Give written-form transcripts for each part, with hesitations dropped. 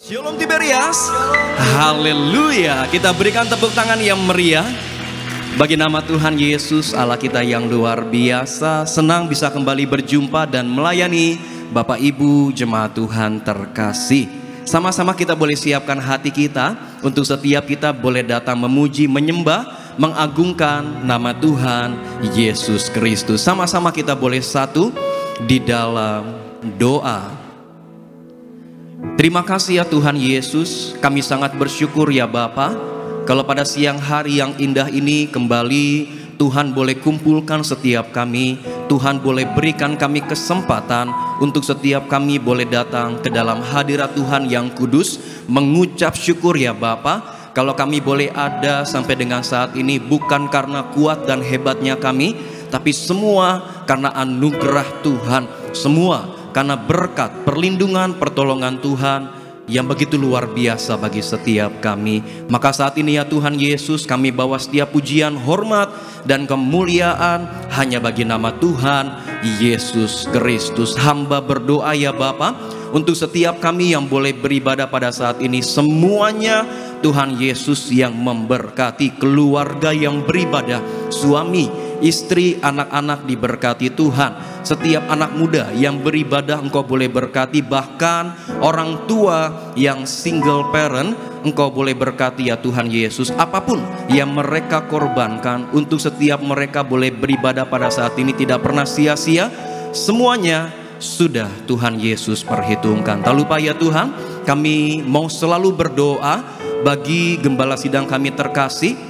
Shalom Tiberias. Haleluya. Kita berikan tepuk tangan yang meriah bagi nama Tuhan Yesus, Allah kita yang luar biasa. Senang bisa kembali berjumpa dan melayani Bapak Ibu jemaat Tuhan terkasih. Sama-sama kita boleh siapkan hati kita untuk setiap kita boleh datang memuji, menyembah, mengagungkan nama Tuhan Yesus Kristus. Sama-sama kita boleh satu di dalam doa. Terima kasih ya Tuhan Yesus, kami sangat bersyukur ya Bapa, kalau pada siang hari yang indah ini kembali Tuhan boleh kumpulkan setiap kami. Tuhan boleh berikan kami kesempatan untuk setiap kami boleh datang ke dalam hadirat Tuhan yang kudus, mengucap syukur ya Bapa. Kalau kami boleh ada sampai dengan saat ini bukan karena kuat dan hebatnya kami, tapi semua karena anugerah Tuhan, semua karena berkat, perlindungan, pertolongan Tuhan yang begitu luar biasa bagi setiap kami. Maka saat ini ya Tuhan Yesus, kami bawa setiap pujian, hormat, dan kemuliaan hanya bagi nama Tuhan Yesus Kristus. Hamba berdoa ya Bapa, untuk setiap kami yang boleh beribadah pada saat ini, semuanya Tuhan Yesus yang memberkati, keluarga yang beribadah, suami, istri, anak-anak diberkati Tuhan. Setiap anak muda yang beribadah Engkau boleh berkati, bahkan orang tua yang single parent Engkau boleh berkati ya Tuhan Yesus. Apapun yang mereka korbankan untuk setiap mereka boleh beribadah pada saat ini tidak pernah sia-sia. Semuanya sudah Tuhan Yesus perhitungkan. Tak lupa ya Tuhan, kami mau selalu berdoa bagi gembala sidang kami terkasih,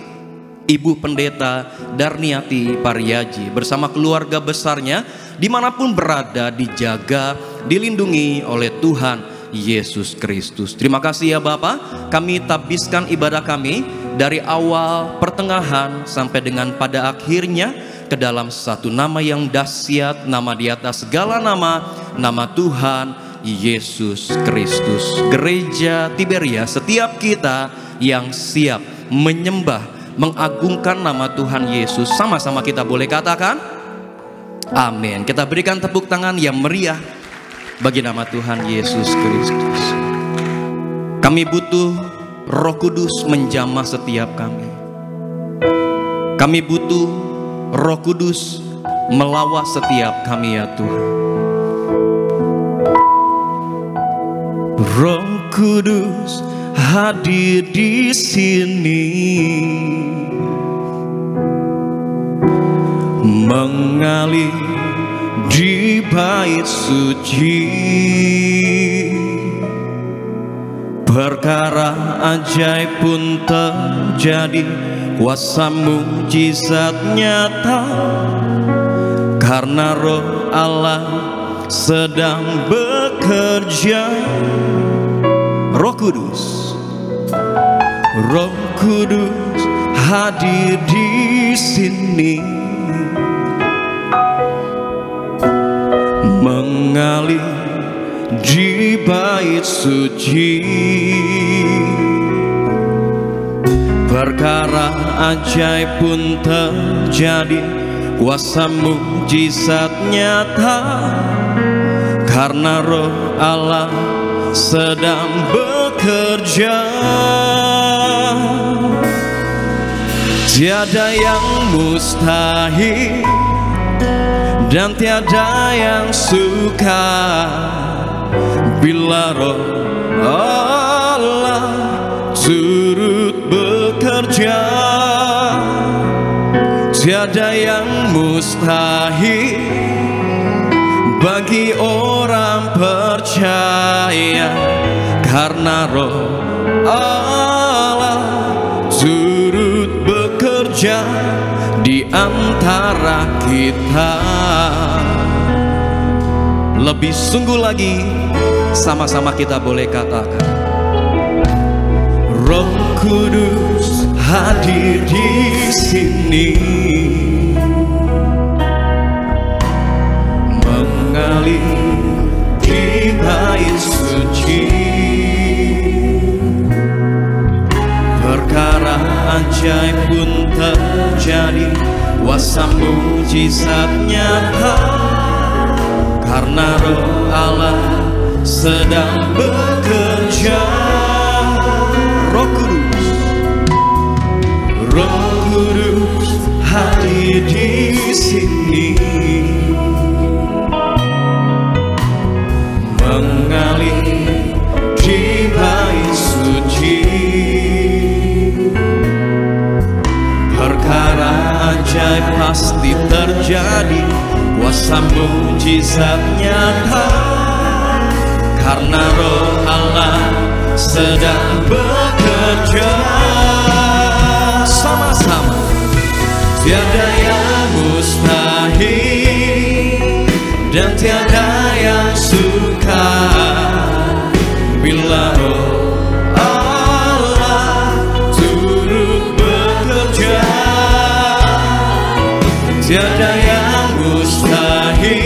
Ibu Pendeta Darniati Pariaji bersama keluarga besarnya, dimanapun berada, dijaga, dilindungi oleh Tuhan Yesus Kristus. Terima kasih ya Bapak, kami tabiskan ibadah kami dari awal, pertengahan, sampai dengan pada akhirnya ke dalam satu nama yang dahsyat, nama di atas segala nama, nama Tuhan Yesus Kristus. Gereja Tiberias, setiap kita yang siap menyembah, mengagungkan nama Tuhan Yesus, sama-sama kita boleh katakan amin. Kita berikan tepuk tangan yang meriah bagi nama Tuhan Yesus Kristus. Kami butuh Roh Kudus menjamah setiap kami. Kami butuh Roh Kudus melawat setiap kami ya Tuhan. Roh Kudus hadir di sini, mengalir di bait suci. Perkara ajaib pun terjadi, kuasa mujizat nyata, karena Roh Allah sedang bekerja. Roh Kudus, Roh Kudus hadir di sini, mengalir di bait suci. Perkara ajaib pun terjadi, kuasa mujizat nyata, karena Roh Allah sedang bekerja. Tiada yang mustahil dan tiada yang sukar bila Roh Allah turut bekerja. Tiada yang mustahil bagi orang percaya, karena Roh Allah turut bekerja di antara kita. Lebih sungguh lagi, sama-sama kita boleh katakan, Roh Kudus hadir di sini, mengalir di bait suci. Perkara ajaib pun terjadi, kuasa mujizat nyata, karena Roh Allah sedang bekerja. Roh Kudus hadir di sini, mengalir di bait suci. Perkara ajaib pasti terjadi, kuasa mujizat nyata, karena Roh Allah sedang bekerja. Sama-sama, tiada yang mustahil dan tiada yang sukar bila Roh Allah turut bekerja. Tiada yang mustahil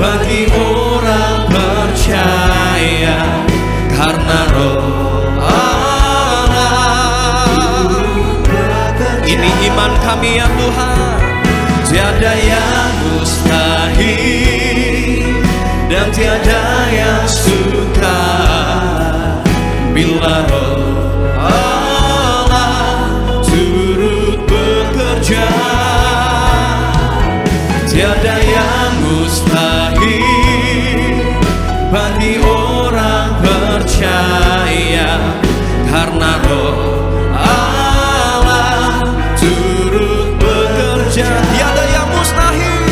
bagi orang percaya, karena Roh iman kami ya Tuhan. Tiada yang mustahil dan tiada yang sukar bila Roh Allah turut bekerja. Tiada yang mustahil bagi orang percaya, karena Roh tiada yang mustahil,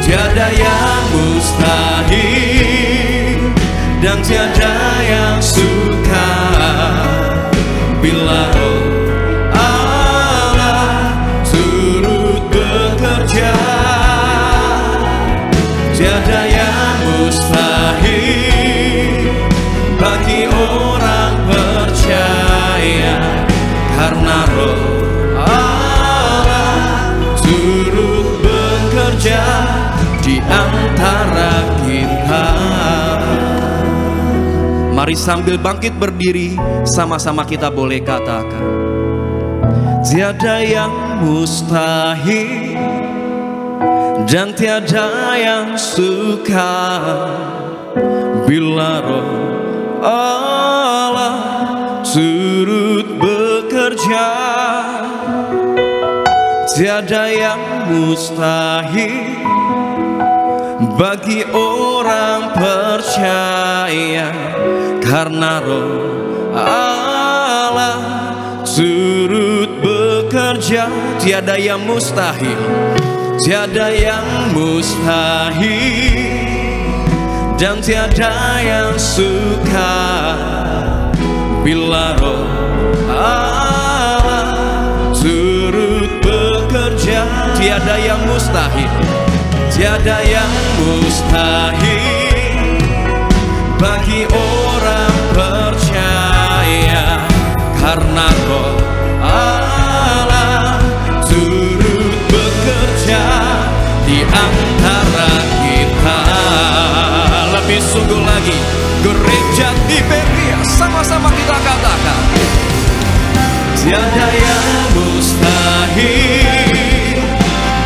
tiada yang mustahil dan tiada yang sukar bila Roh Allah turut bekerja. Tiada yang mustahil bagi orang percaya, karena Roh turut bekerja di antara kita. Mari sambil bangkit berdiri, sama-sama kita boleh katakan, tiada yang mustahil dan tiada yang sukar bila Roh Allah turut bekerja. Tiada yang mustahil bagi orang percaya, karena Roh Allah turut bekerja. Tiada yang mustahil, tiada yang mustahil dan tiada yang sukar bila Roh Allah turut bekerja. Tiada yang mustahil, tiada yang mustahil bagi orang percaya, karena Roh Allah turut bekerja di antara kita. Lebih sungguh lagi, gereja di Berea, sama-sama kita katakan, tiada yang mustahil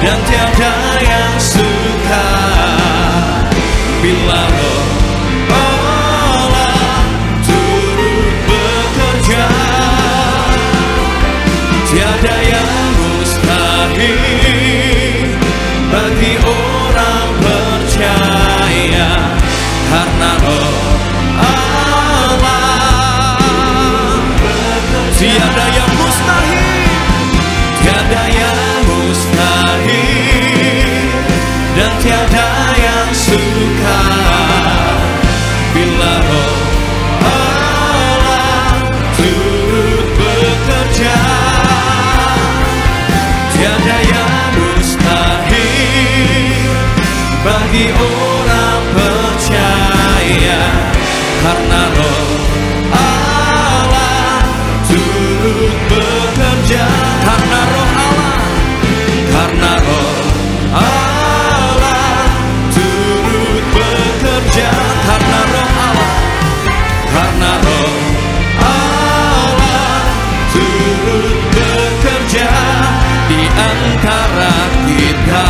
dan tiada yang sukar bila Roh Allah turut bekerja. Tiada yang mustahil bagi orang percaya, karena Roh Allah. Tiada yang mustahil, tiada yang mustahil dan tiada yang sukar bila Roh Allah turut bekerja. Tiada yang mustahil bagi orang percaya, karena Roh Allah turut bekerja. Karena Roh Allah, karena Roh Allah turut bekerja. Karena Roh Allah, karena Roh Allah turut bekerja di antara kita.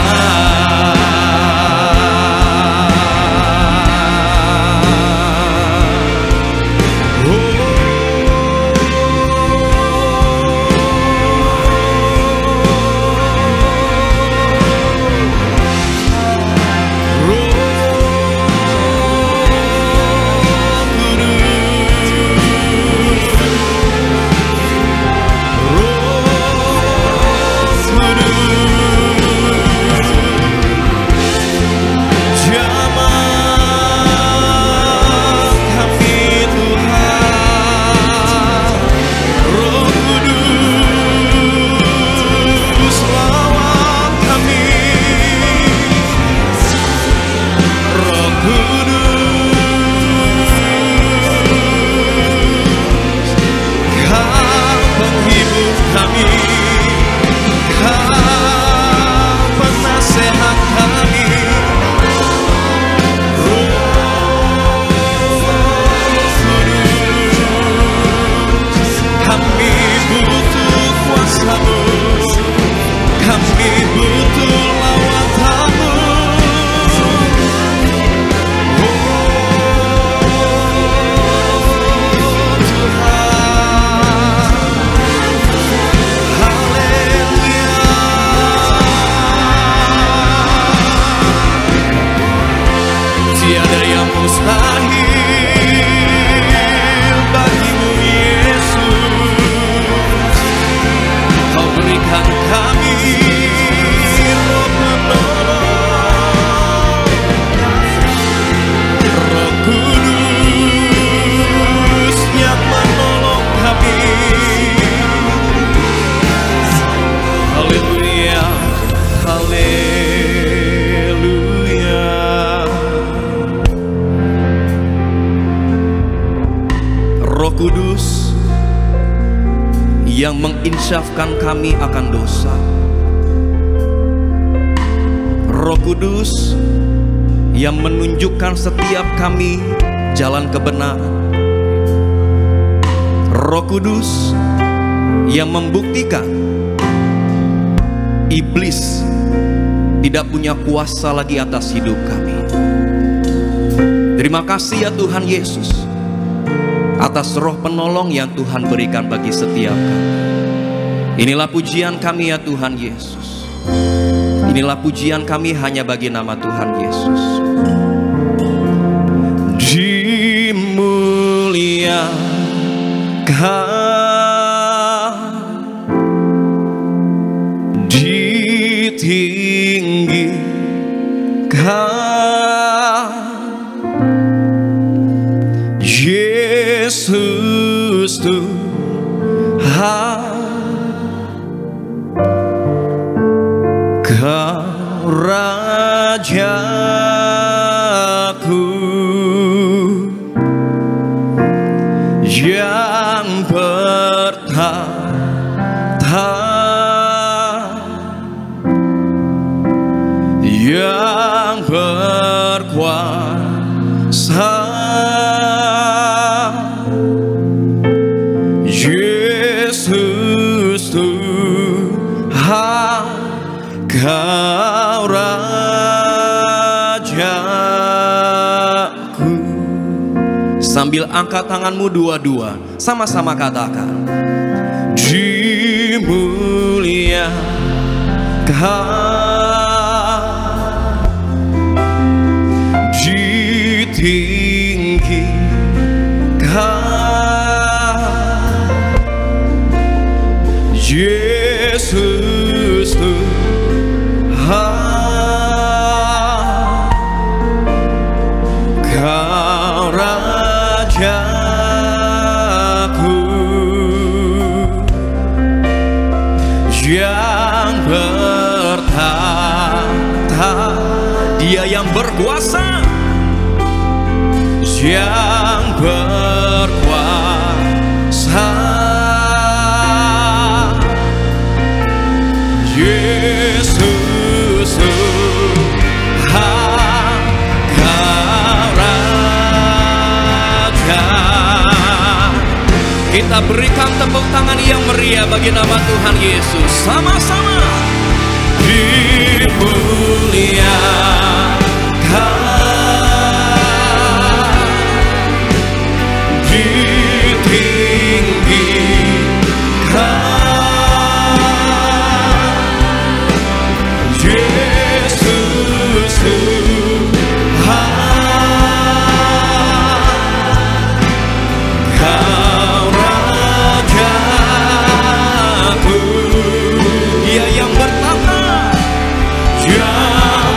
menginsafkan kami akan dosa. Roh Kudus yang menunjukkan setiap kami jalan kebenaran. Roh Kudus yang membuktikan iblis tidak punya kuasa lagi atas hidup kami. Terima kasih ya Tuhan Yesus atas roh penolong yang Tuhan berikan bagi setiap kami. Inilah pujian kami ya Tuhan Yesus. Inilah pujian kami hanya bagi nama Tuhan Yesus. Dimuliakan, ditinggikan, Yesus Tuhan. Kau Rajaku yang bertahta, yang berkuasa, Yesus Tuhan. Kau Rajaku. Sambil angkat tanganmu dua-dua, sama-sama katakan, dimuliakan, ditinggikan, Yesus Tuhan. Kau Rajaku yang bertahta, Dia yang berkuasa, yang berkuasa, Yesus Tuhan. Kau Raja. Kita berikan tepuk tangan yang meriah bagi nama Tuhan Yesus. Sama-sama. Dimuliakan, ditinggikan, Yesus Tuhan. Kau Rajaku, Dia yang bertahta, yang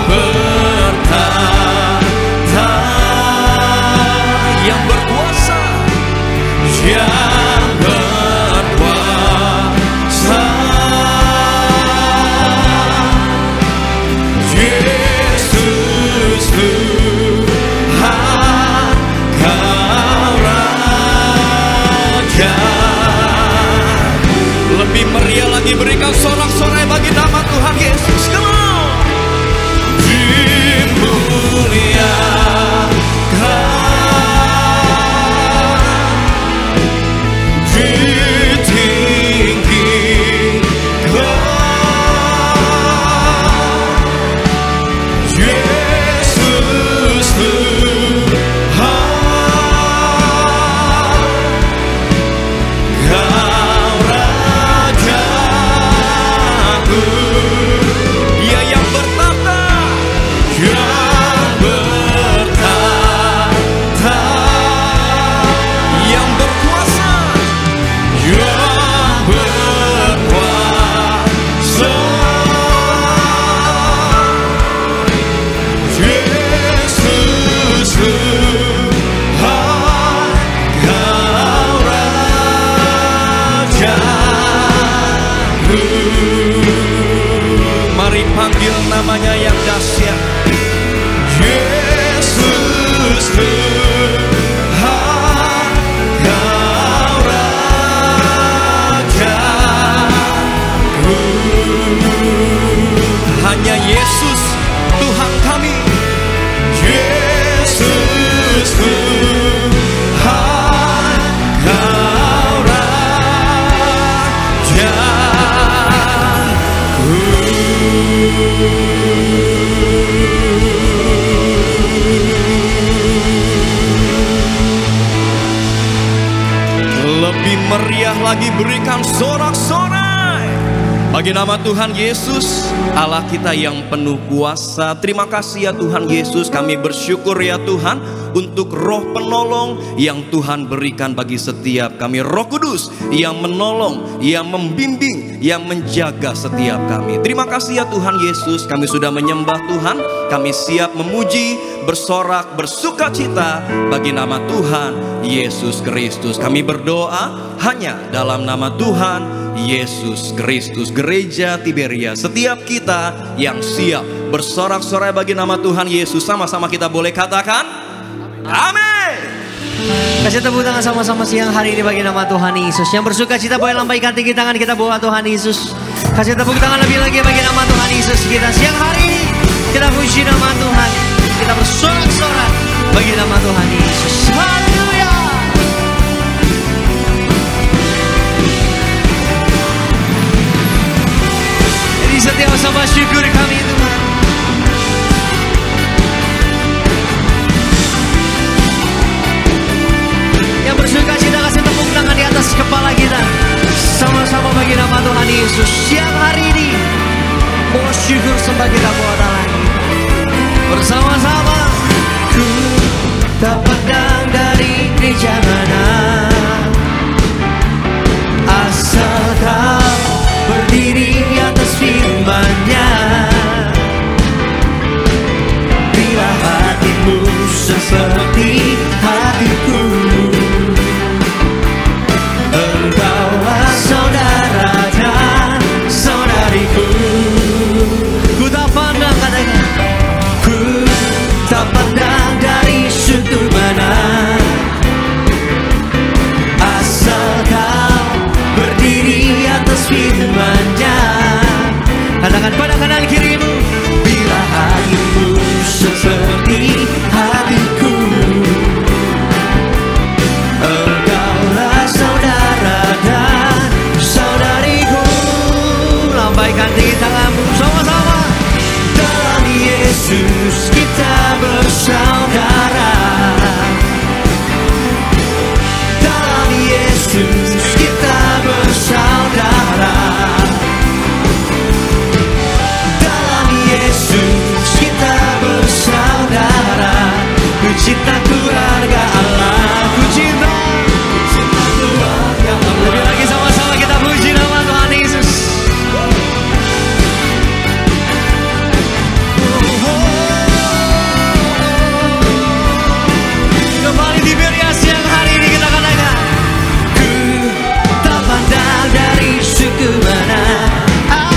lagi berikan sorak-sorai bagi nama Tuhan Yesus, Allah kita yang penuh kuasa. Terima kasih ya Tuhan Yesus, kami bersyukur ya Tuhan untuk roh penolong yang Tuhan berikan bagi setiap kami. Roh Kudus yang menolong, yang membimbing, yang menjaga setiap kami. Terima kasih ya Tuhan Yesus, kami sudah menyembah Tuhan. Kami siap memuji, bersorak, bersuka cita bagi nama Tuhan Yesus Kristus. Kami berdoa hanya dalam nama Tuhan Yesus Kristus. Gereja Tiberia, setiap kita yang siap bersorak-sorai bagi nama Tuhan Yesus, sama-sama kita boleh katakan amin. Kasih tepuk tangan sama-sama siang hari ini bagi nama Tuhan Yesus. Yang bersuka cita boleh lambaikan tinggi tangan kita bawa Tuhan Yesus. Kasih tepuk tangan lebih lagi bagi nama Tuhan Yesus. Kita siang hari ini kita puji nama Tuhan, kita bersorak-sorai bagi nama Tuhan Yesus. Haleluya. Jadi setiap sama syukur kami Tuhan. Yang bersuka cita kasih tepuk tangan di atas kepala kita, sama-sama bagi nama Tuhan Yesus. Siang hari ini mau syukur sembah kita buat Allah bersama-sama. Ku tak pandang dari gereja mana, asal kau berdiri atas firman-Nya. Bila hatimu seperti hatiku, engkaulah saudara dan saudariku. Ku tak pandang, katakan, ku tak pandang dari sudut mana, asal kau berdiri atas firman-Nya. Katakan pada kanan kirimu, bila hatimu seperti hatiku, engkaulah saudara dan saudariku. Lambaikan tinggi tanganmu sama-sama. Dalam Yesus kita bersaudara, dalam Yesus kita bersaudara, dalam Yesus kita bersaudara. Ku cinta keluarga Allah, ku cinta keluarga Allah. Lebih lagi sama-sama kita puji nama Tuhan Yesus. Kembali di Tiberia siang hari ini kita katakan, ku tak pandang dari suku mana,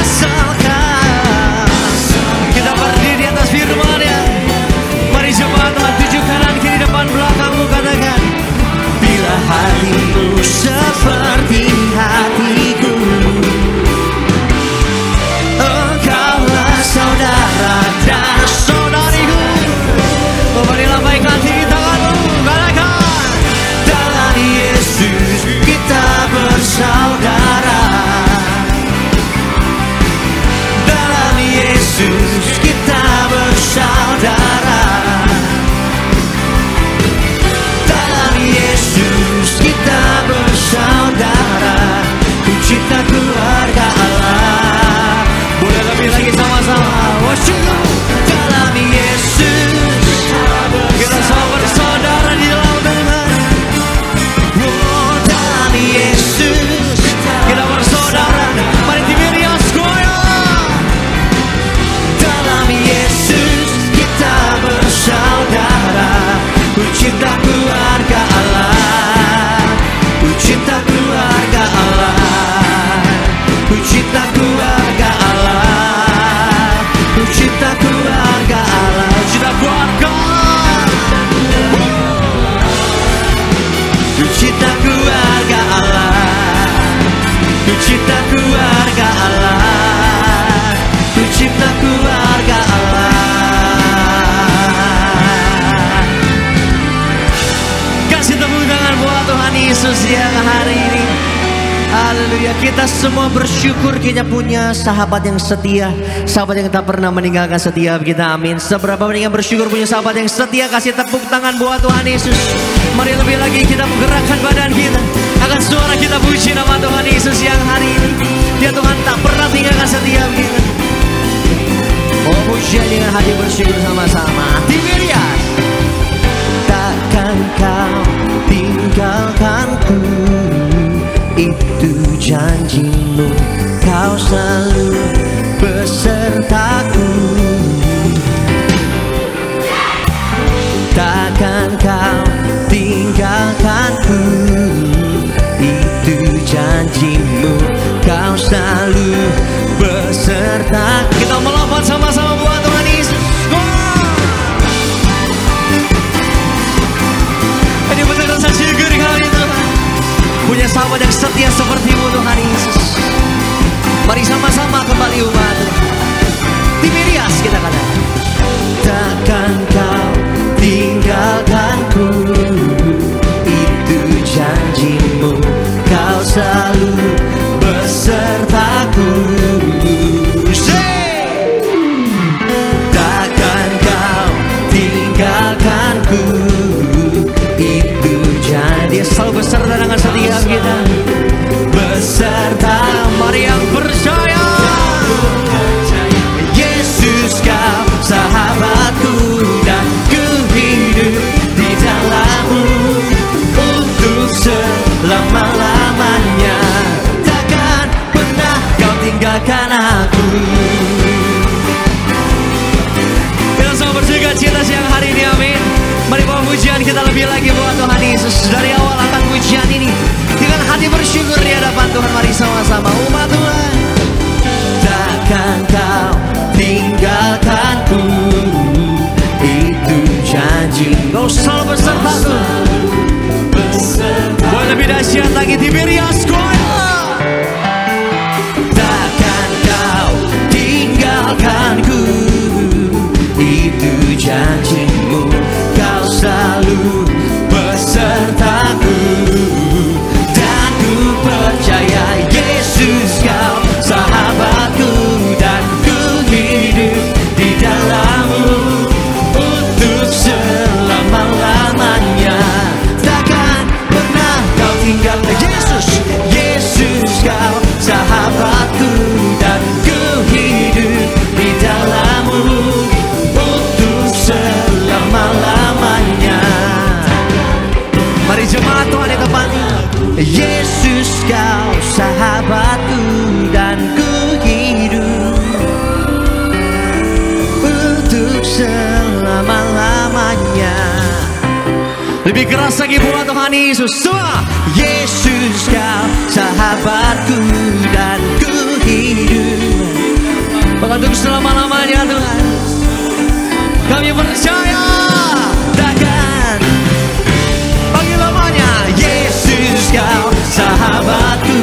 asalkan kita berdiri di atas firman-Nya. Mari jemaat Tuhan, tuju kanan kiri depan belakangmu, katakan, bila hatimu seperti hatiku, engkaulah saudara dan saudariku. Mari lambaikan tinggi tanganmu, katakan, dalam Yesus kita bersaudara, dalam Yesus kita bersaudara, dalam Yesus kita bersaudara. Ku cinta keluarga Allah. Boleh lebih lagi sama-sama. Worship. Dalam Yesus kita sama bersaudara di dalam Tuhan. Oh, dalam Yesus kita bersaudara. Mari Tiberia Square. Dalam Yesus kita bersaudara. Ku cinta keluarga Allah, ku cinta keluarga Allah, ku cinta keluarga Allah, ku cinta keluarga Allah, ku cinta keluarga, ku cinta keluarga Allah, ku cinta keluarga Allah, ku cinta keluarga Allah. Kasih tepuk tangan buat Tuhan Yesus siang hari ini. Haleluya. Kita semua bersyukur kita punya sahabat yang setia, sahabat yang tak pernah meninggalkan setiap kita. Amin. Seberapa banyak yang bersyukur punya sahabat yang setia? Kasih tepuk tangan buat Tuhan Yesus. Mari lebih lagi kita menggerakkan badan kita, Angkat suara kita puji nama Tuhan Yesus yang hari ini. Dia Tuhan tak pernah tinggalkan setiap kita. Oh pujian dengan hati bersyukur sama-sama. Tiberias. Takkan kau tinggalkanku, itu janjimu, kau selalu besertaku. Takkan kau tinggalkanku, itu janjimu, kau selalu beserta. Kita melompat sama-sama buat Tuhan Yesus. Ini benar saya syukur kali Tuhan punya sahabat yang setia sepertimu Tuhan Yesus. Mari sama-sama kembali umat Tiberias kita katakan. Takkan kau tinggalkanku, itu janjimu, kau selalu besertaku. Takkan kau tinggalkanku, itu janji, selalu beserta dengan setiap kita. Beserta, mari yang percaya. Yesus kau sahabatku, dan ku hidup di dalammu untuk selama-lamanya. Takkan pernah kau tinggalkan aku. Kita sama bersuka cita siang hari ini, amin. Mari bawa pujian kita lebih lagi buat Tuhan Yesus. Dari awal akan pujian ini dengan hati bersyukur di hadapan Tuhan. Mari sama-sama umat Tuhan. Takkan kau tinggalkanku, itu janji, kau selalu besertaku. Boleh lebih dahsyat lagi Tiberias Choir. Takkan kau tinggalkanku, itu janjimu, kau selalu besertaku. Dan ku percaya Yesus kau sahabatku, dan ku hidup di dalammu untuk selama-lamanya. Takkan pernah kau tinggalkan Yesus, Yesus kau sahabatku, dan ku hidup di dalammu untuk selama-lamanya. Mari jemaat Tuhan di tempat ini. Yesus kau sahabatku, dan ku hidup untuk selama-lamanya. Lebih keras lagi buat Tuhan Yesus semua. Yesus kau sahabatku, dan ku hidup untuk selama-lamanya Tuhan. Kami percaya. Takkan bagi lamanya. Yesus kau sahabatku,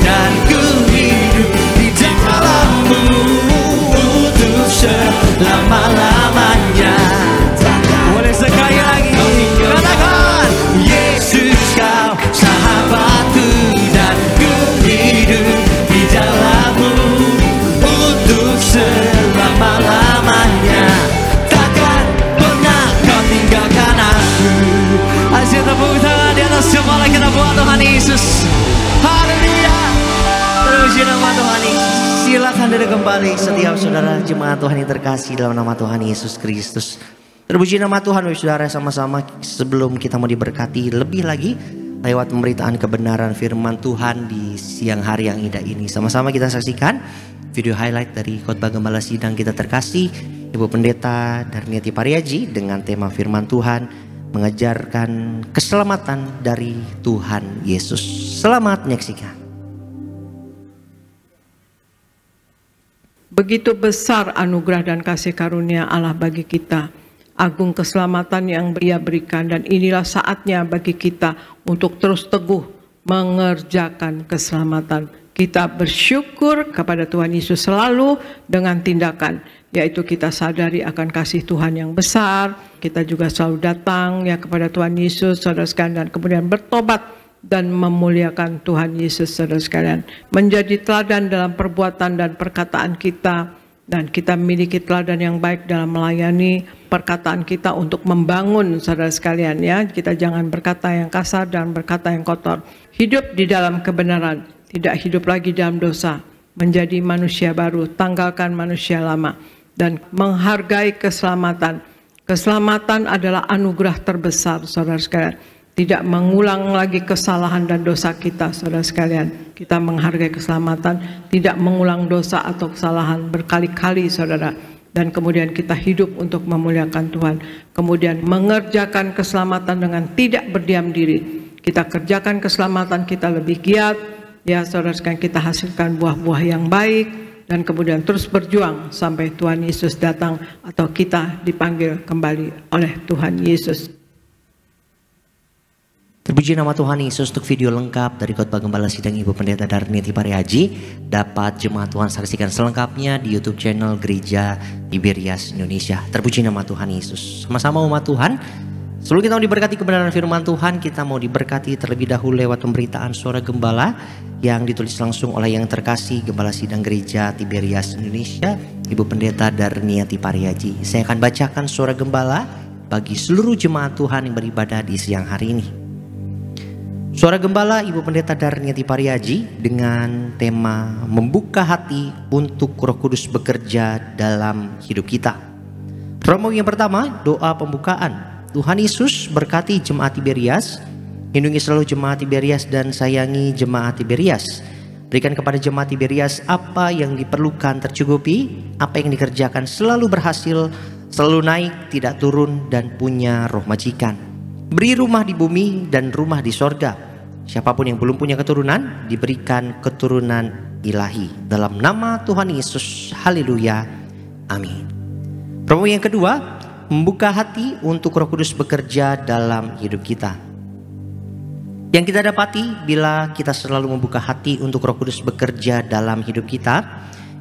dan ku hidup di dalammu untuk selama-lamanya. Boleh sekali lagi katakan. Yesus kau sahabatku, dan ku hidup di dalammu untuk selama-lamanya. Takkan pernah kau tinggalkan aku. Asyik tepuk tangan di atas kepala kita buat Tuhan Yesus. Haleluya. Terpuji nama Tuhan Yesus. Silakan duduk kembali setiap saudara jemaat Tuhan yang terkasih dalam nama Tuhan Yesus Kristus. Terpuji nama Tuhan Bapak Saudara, sama-sama sebelum kita mau diberkati lebih lagi lewat pemberitaan kebenaran firman Tuhan di siang hari yang indah ini. Sama-sama kita saksikan video highlight dari khotbah gembala sidang kita terkasih Ibu Pendeta Darniati Pariaji dengan tema firman Tuhan mengajarkan keselamatan dari Tuhan Yesus. Selamat menyaksikan. Begitu besar anugerah dan kasih karunia Allah bagi kita. Agung keselamatan yang Dia berikan, dan inilah saatnya bagi kita untuk terus teguh mengerjakan keselamatan. Kita bersyukur kepada Tuhan Yesus selalu dengan tindakan, yaitu kita sadari akan kasih Tuhan yang besar. Kita juga selalu datang ya kepada Tuhan Yesus, saudara sekalian, dan kemudian bertobat dan memuliakan Tuhan Yesus, saudara sekalian. Menjadi teladan dalam perbuatan dan perkataan kita, dan kita memiliki teladan yang baik dalam melayani. perkataan kita untuk membangun saudara sekalian ya. Kita jangan berkata yang kasar dan berkata yang kotor. Hidup di dalam kebenaran, tidak hidup lagi dalam dosa, menjadi manusia baru, tanggalkan manusia lama, dan menghargai keselamatan. Keselamatan adalah anugerah terbesar saudara sekalian. Tidak mengulang lagi kesalahan dan dosa kita saudara sekalian. Kita menghargai keselamatan, tidak mengulang dosa atau kesalahan berkali-kali saudara. Dan kemudian kita hidup untuk memuliakan Tuhan. Kemudian mengerjakan keselamatan dengan tidak berdiam diri. Kita kerjakan keselamatan, kita lebih giat. Ya saudara sekalian, kita hasilkan buah-buah yang baik. Dan kemudian terus berjuang sampai Tuhan Yesus datang atau kita dipanggil kembali oleh Tuhan Yesus. Terpuji nama Tuhan Yesus. Untuk video lengkap dari khotbah Gembala Sidang Ibu Pendeta Darniati Pariaji dapat jemaat Tuhan saksikan selengkapnya di YouTube channel Gereja Tiberias Indonesia. Terpuji nama Tuhan Yesus. Sama-sama umat Tuhan, sebelum kita mau diberkati kebenaran firman Tuhan, kita mau diberkati terlebih dahulu lewat pemberitaan Suara Gembala yang ditulis langsung oleh yang terkasih Gembala Sidang Gereja Tiberias Indonesia, Ibu Pendeta Darniati Pariaji. Saya akan bacakan Suara Gembala bagi seluruh jemaat Tuhan yang beribadah di siang hari ini. Suara Gembala Ibu Pendeta Darniati Pariaji dengan tema membuka hati untuk Roh Kudus bekerja dalam hidup kita. Romo yang pertama, doa pembukaan. Tuhan Yesus berkati jemaat Tiberias, lindungi selalu jemaat Tiberias dan sayangi jemaat Tiberias. Berikan kepada jemaat Tiberias apa yang diperlukan tercukupi, apa yang dikerjakan selalu berhasil, selalu naik, tidak turun, dan punya roh majikan. Beri rumah di bumi dan rumah di sorga. Siapapun yang belum punya keturunan, diberikan keturunan ilahi. Dalam nama Tuhan Yesus, haleluya, amin. Promo yang kedua, membuka hati untuk Roh Kudus bekerja dalam hidup kita. Yang kita dapati bila kita selalu membuka hati untuk Roh Kudus bekerja dalam hidup kita.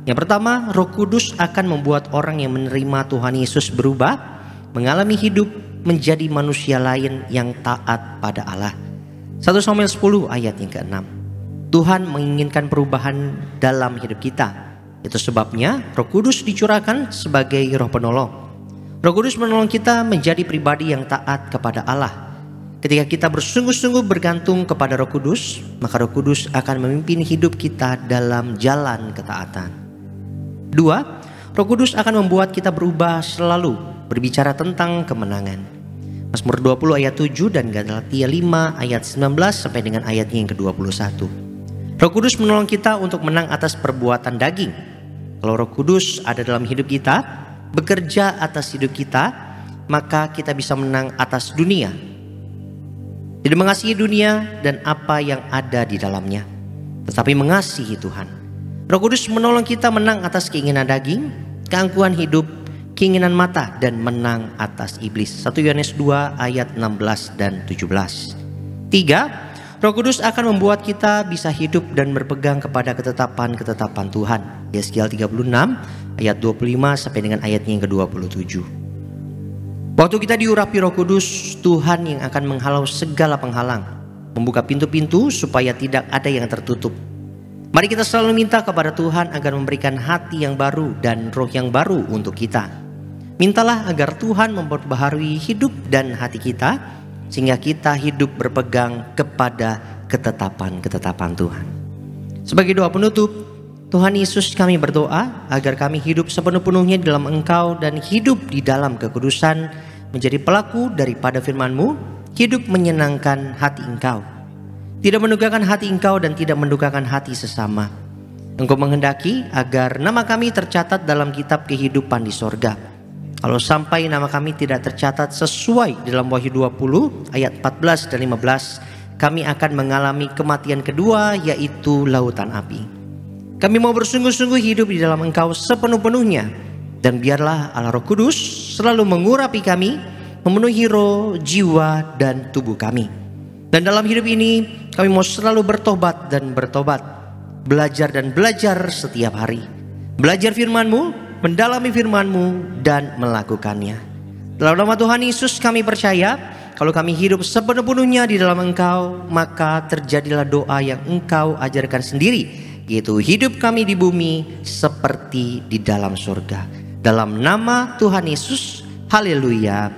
Yang pertama, Roh Kudus akan membuat orang yang menerima Tuhan Yesus berubah, mengalami hidup menjadi manusia lain yang taat pada Allah. 1 Samuel 10 ayat yang ke-6. Tuhan menginginkan perubahan dalam hidup kita. Itu sebabnya Roh Kudus dicurahkan sebagai roh penolong. Roh Kudus menolong kita menjadi pribadi yang taat kepada Allah. Ketika kita bersungguh-sungguh bergantung kepada Roh Kudus, maka Roh Kudus akan memimpin hidup kita dalam jalan ketaatan. 2. Roh Kudus akan membuat kita berubah selalu, berbicara tentang kemenangan. Mazmur 20 ayat 7 dan Galatia 5 ayat 19 sampai dengan ayatnya yang ke-21. Roh Kudus menolong kita untuk menang atas perbuatan daging. Kalau Roh Kudus ada dalam hidup kita, bekerja atas hidup kita, maka kita bisa menang atas dunia. Tidak mengasihi dunia dan apa yang ada di dalamnya, tetapi mengasihi Tuhan. Roh Kudus menolong kita menang atas keinginan daging, keangkuhan hidup, keinginan mata, dan menang atas iblis. 1 Yohanes 2 ayat 16 dan 17. 3. Roh Kudus akan membuat kita bisa hidup dan berpegang kepada ketetapan-ketetapan Tuhan. Yeskiel 36 ayat 25 sampai dengan ayatnya yang ke-27. Waktu kita diurapi Roh Kudus, Tuhan yang akan menghalau segala penghalang, membuka pintu-pintu supaya tidak ada yang tertutup. Mari kita selalu minta kepada Tuhan agar memberikan hati yang baru dan roh yang baru untuk kita. Mintalah agar Tuhan memperbaharui hidup dan hati kita, sehingga kita hidup berpegang kepada ketetapan-ketetapan Tuhan. Sebagai doa penutup, Tuhan Yesus, kami berdoa agar kami hidup sepenuh-penuhnya dalam Engkau dan hidup di dalam kekudusan, menjadi pelaku daripada firman-Mu, hidup menyenangkan hati Engkau. Tidak mendukakan hati Engkau dan tidak mendukakan hati sesama. Engkau menghendaki agar nama kami tercatat dalam kitab kehidupan di sorga. Kalau sampai nama kami tidak tercatat sesuai dalam Wahyu 20 ayat 14 dan 15, kami akan mengalami kematian kedua, yaitu lautan api. Kami mau bersungguh-sungguh hidup di dalam Engkau sepenuh-penuhnya. Dan biarlah Allah Roh Kudus selalu mengurapi kami, memenuhi roh, jiwa, dan tubuh kami. Dan dalam hidup ini kami mau selalu bertobat dan bertobat, belajar dan belajar setiap hari. Belajar firman-Mu, mendalami firman-Mu, dan melakukannya. Dalam nama Tuhan Yesus kami percaya, kalau kami hidup sepenuh-penuhnya di dalam Engkau, maka terjadilah doa yang Engkau ajarkan sendiri, yaitu hidup kami di bumi seperti di dalam surga. Dalam nama Tuhan Yesus, Haleluya.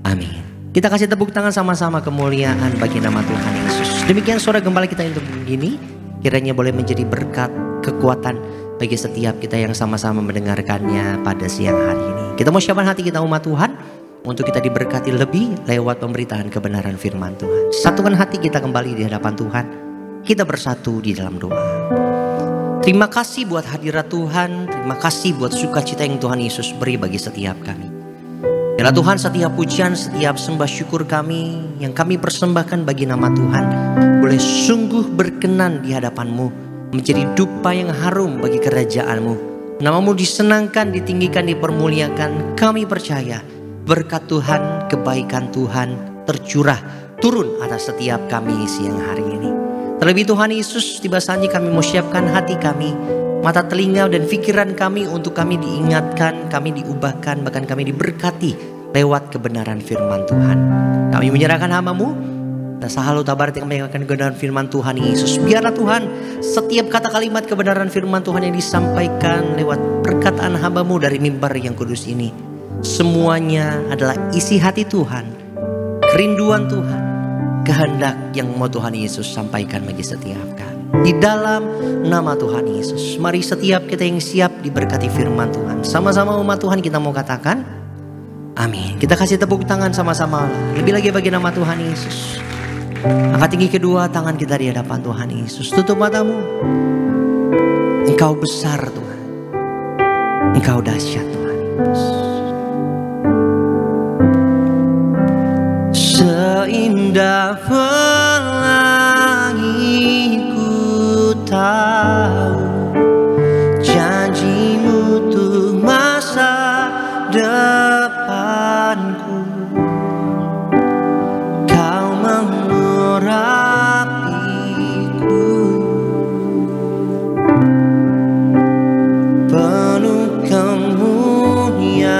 Amin. Kita kasih tepuk tangan sama-sama kemuliaan bagi nama Tuhan Yesus. Demikian suara gembala kita untuk begini, kiranya boleh menjadi berkat, kekuatan bagi setiap kita yang sama-sama mendengarkannya pada siang hari ini. Kita mau siapkan hati kita umat Tuhan untuk kita diberkati lebih lewat pemberitaan kebenaran firman Tuhan. Satukan hati kita kembali di hadapan Tuhan. Kita bersatu di dalam doa. Terima kasih buat hadirat Tuhan. Terima kasih buat sukacita yang Tuhan Yesus beri bagi setiap kami. Ya Tuhan, setiap pujian, setiap sembah syukur kami yang kami persembahkan bagi nama Tuhan boleh sungguh berkenan di hadapan-Mu, menjadi dupa yang harum bagi kerajaan-Mu. Nama-Mu disenangkan, ditinggikan, dipermuliakan. Kami percaya berkat Tuhan, kebaikan Tuhan tercurah turun atas setiap kami siang hari ini. Terlebih Tuhan Yesus, tiba saatnya kami mau siapkan hati kami, mata telinga dan pikiran kami untuk kami diingatkan, kami diubahkan, bahkan kami diberkati lewat kebenaran firman Tuhan. Kami menyerahkan hamba-Mu, tasahalu tabarat yang menyampaikan kebenaran firman Tuhan Yesus. Biarlah Tuhan, setiap kata kalimat kebenaran firman Tuhan yang disampaikan lewat perkataan hamba-Mu dari mimbar yang kudus ini, semuanya adalah isi hati Tuhan, kerinduan Tuhan, kehendak yang mau Tuhan Yesus sampaikan bagi setiap kami. Di dalam nama Tuhan Yesus, mari setiap kita yang siap diberkati firman Tuhan. Sama-sama umat Tuhan kita mau katakan amin. Kita kasih tepuk tangan sama-sama. Lebih lagi bagi nama Tuhan Yesus. Angkat tinggi kedua tangan kita di hadapan Tuhan Yesus. Tutup matamu. Engkau besar Tuhan. Engkau dahsyat Tuhan Yesus. Seindah pelangi ku tahu janji-Mu tuh masa depanku. Kau mengurapiku penuh kemuliaan,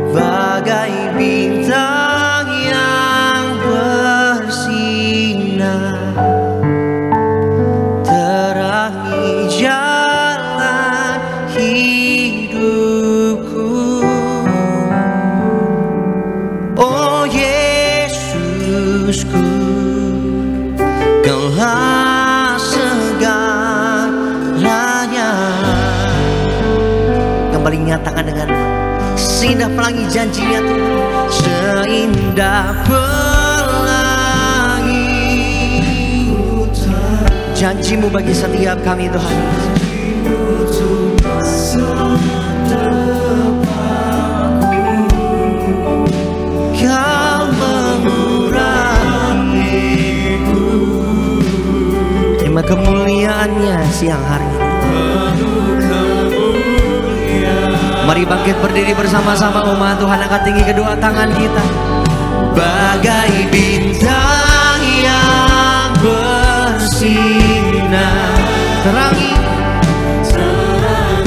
bagai bintang yang bersinar, terangi jalan hidupku. Oh Yesusku, Kaulah segalanya. Kembali nyatakan dengan seindah pelangi janjinya Tuhan, seindah pelangi janji-Mu bagi setiap kami Tuhan. Kau mengurapiku. Terima kemuliaannya siang hari ini. Mari bangkit berdiri bersama-sama umat Tuhan. Angkat tinggi kedua tangan kita. Bagai bintang yang bersinar, terangi jalan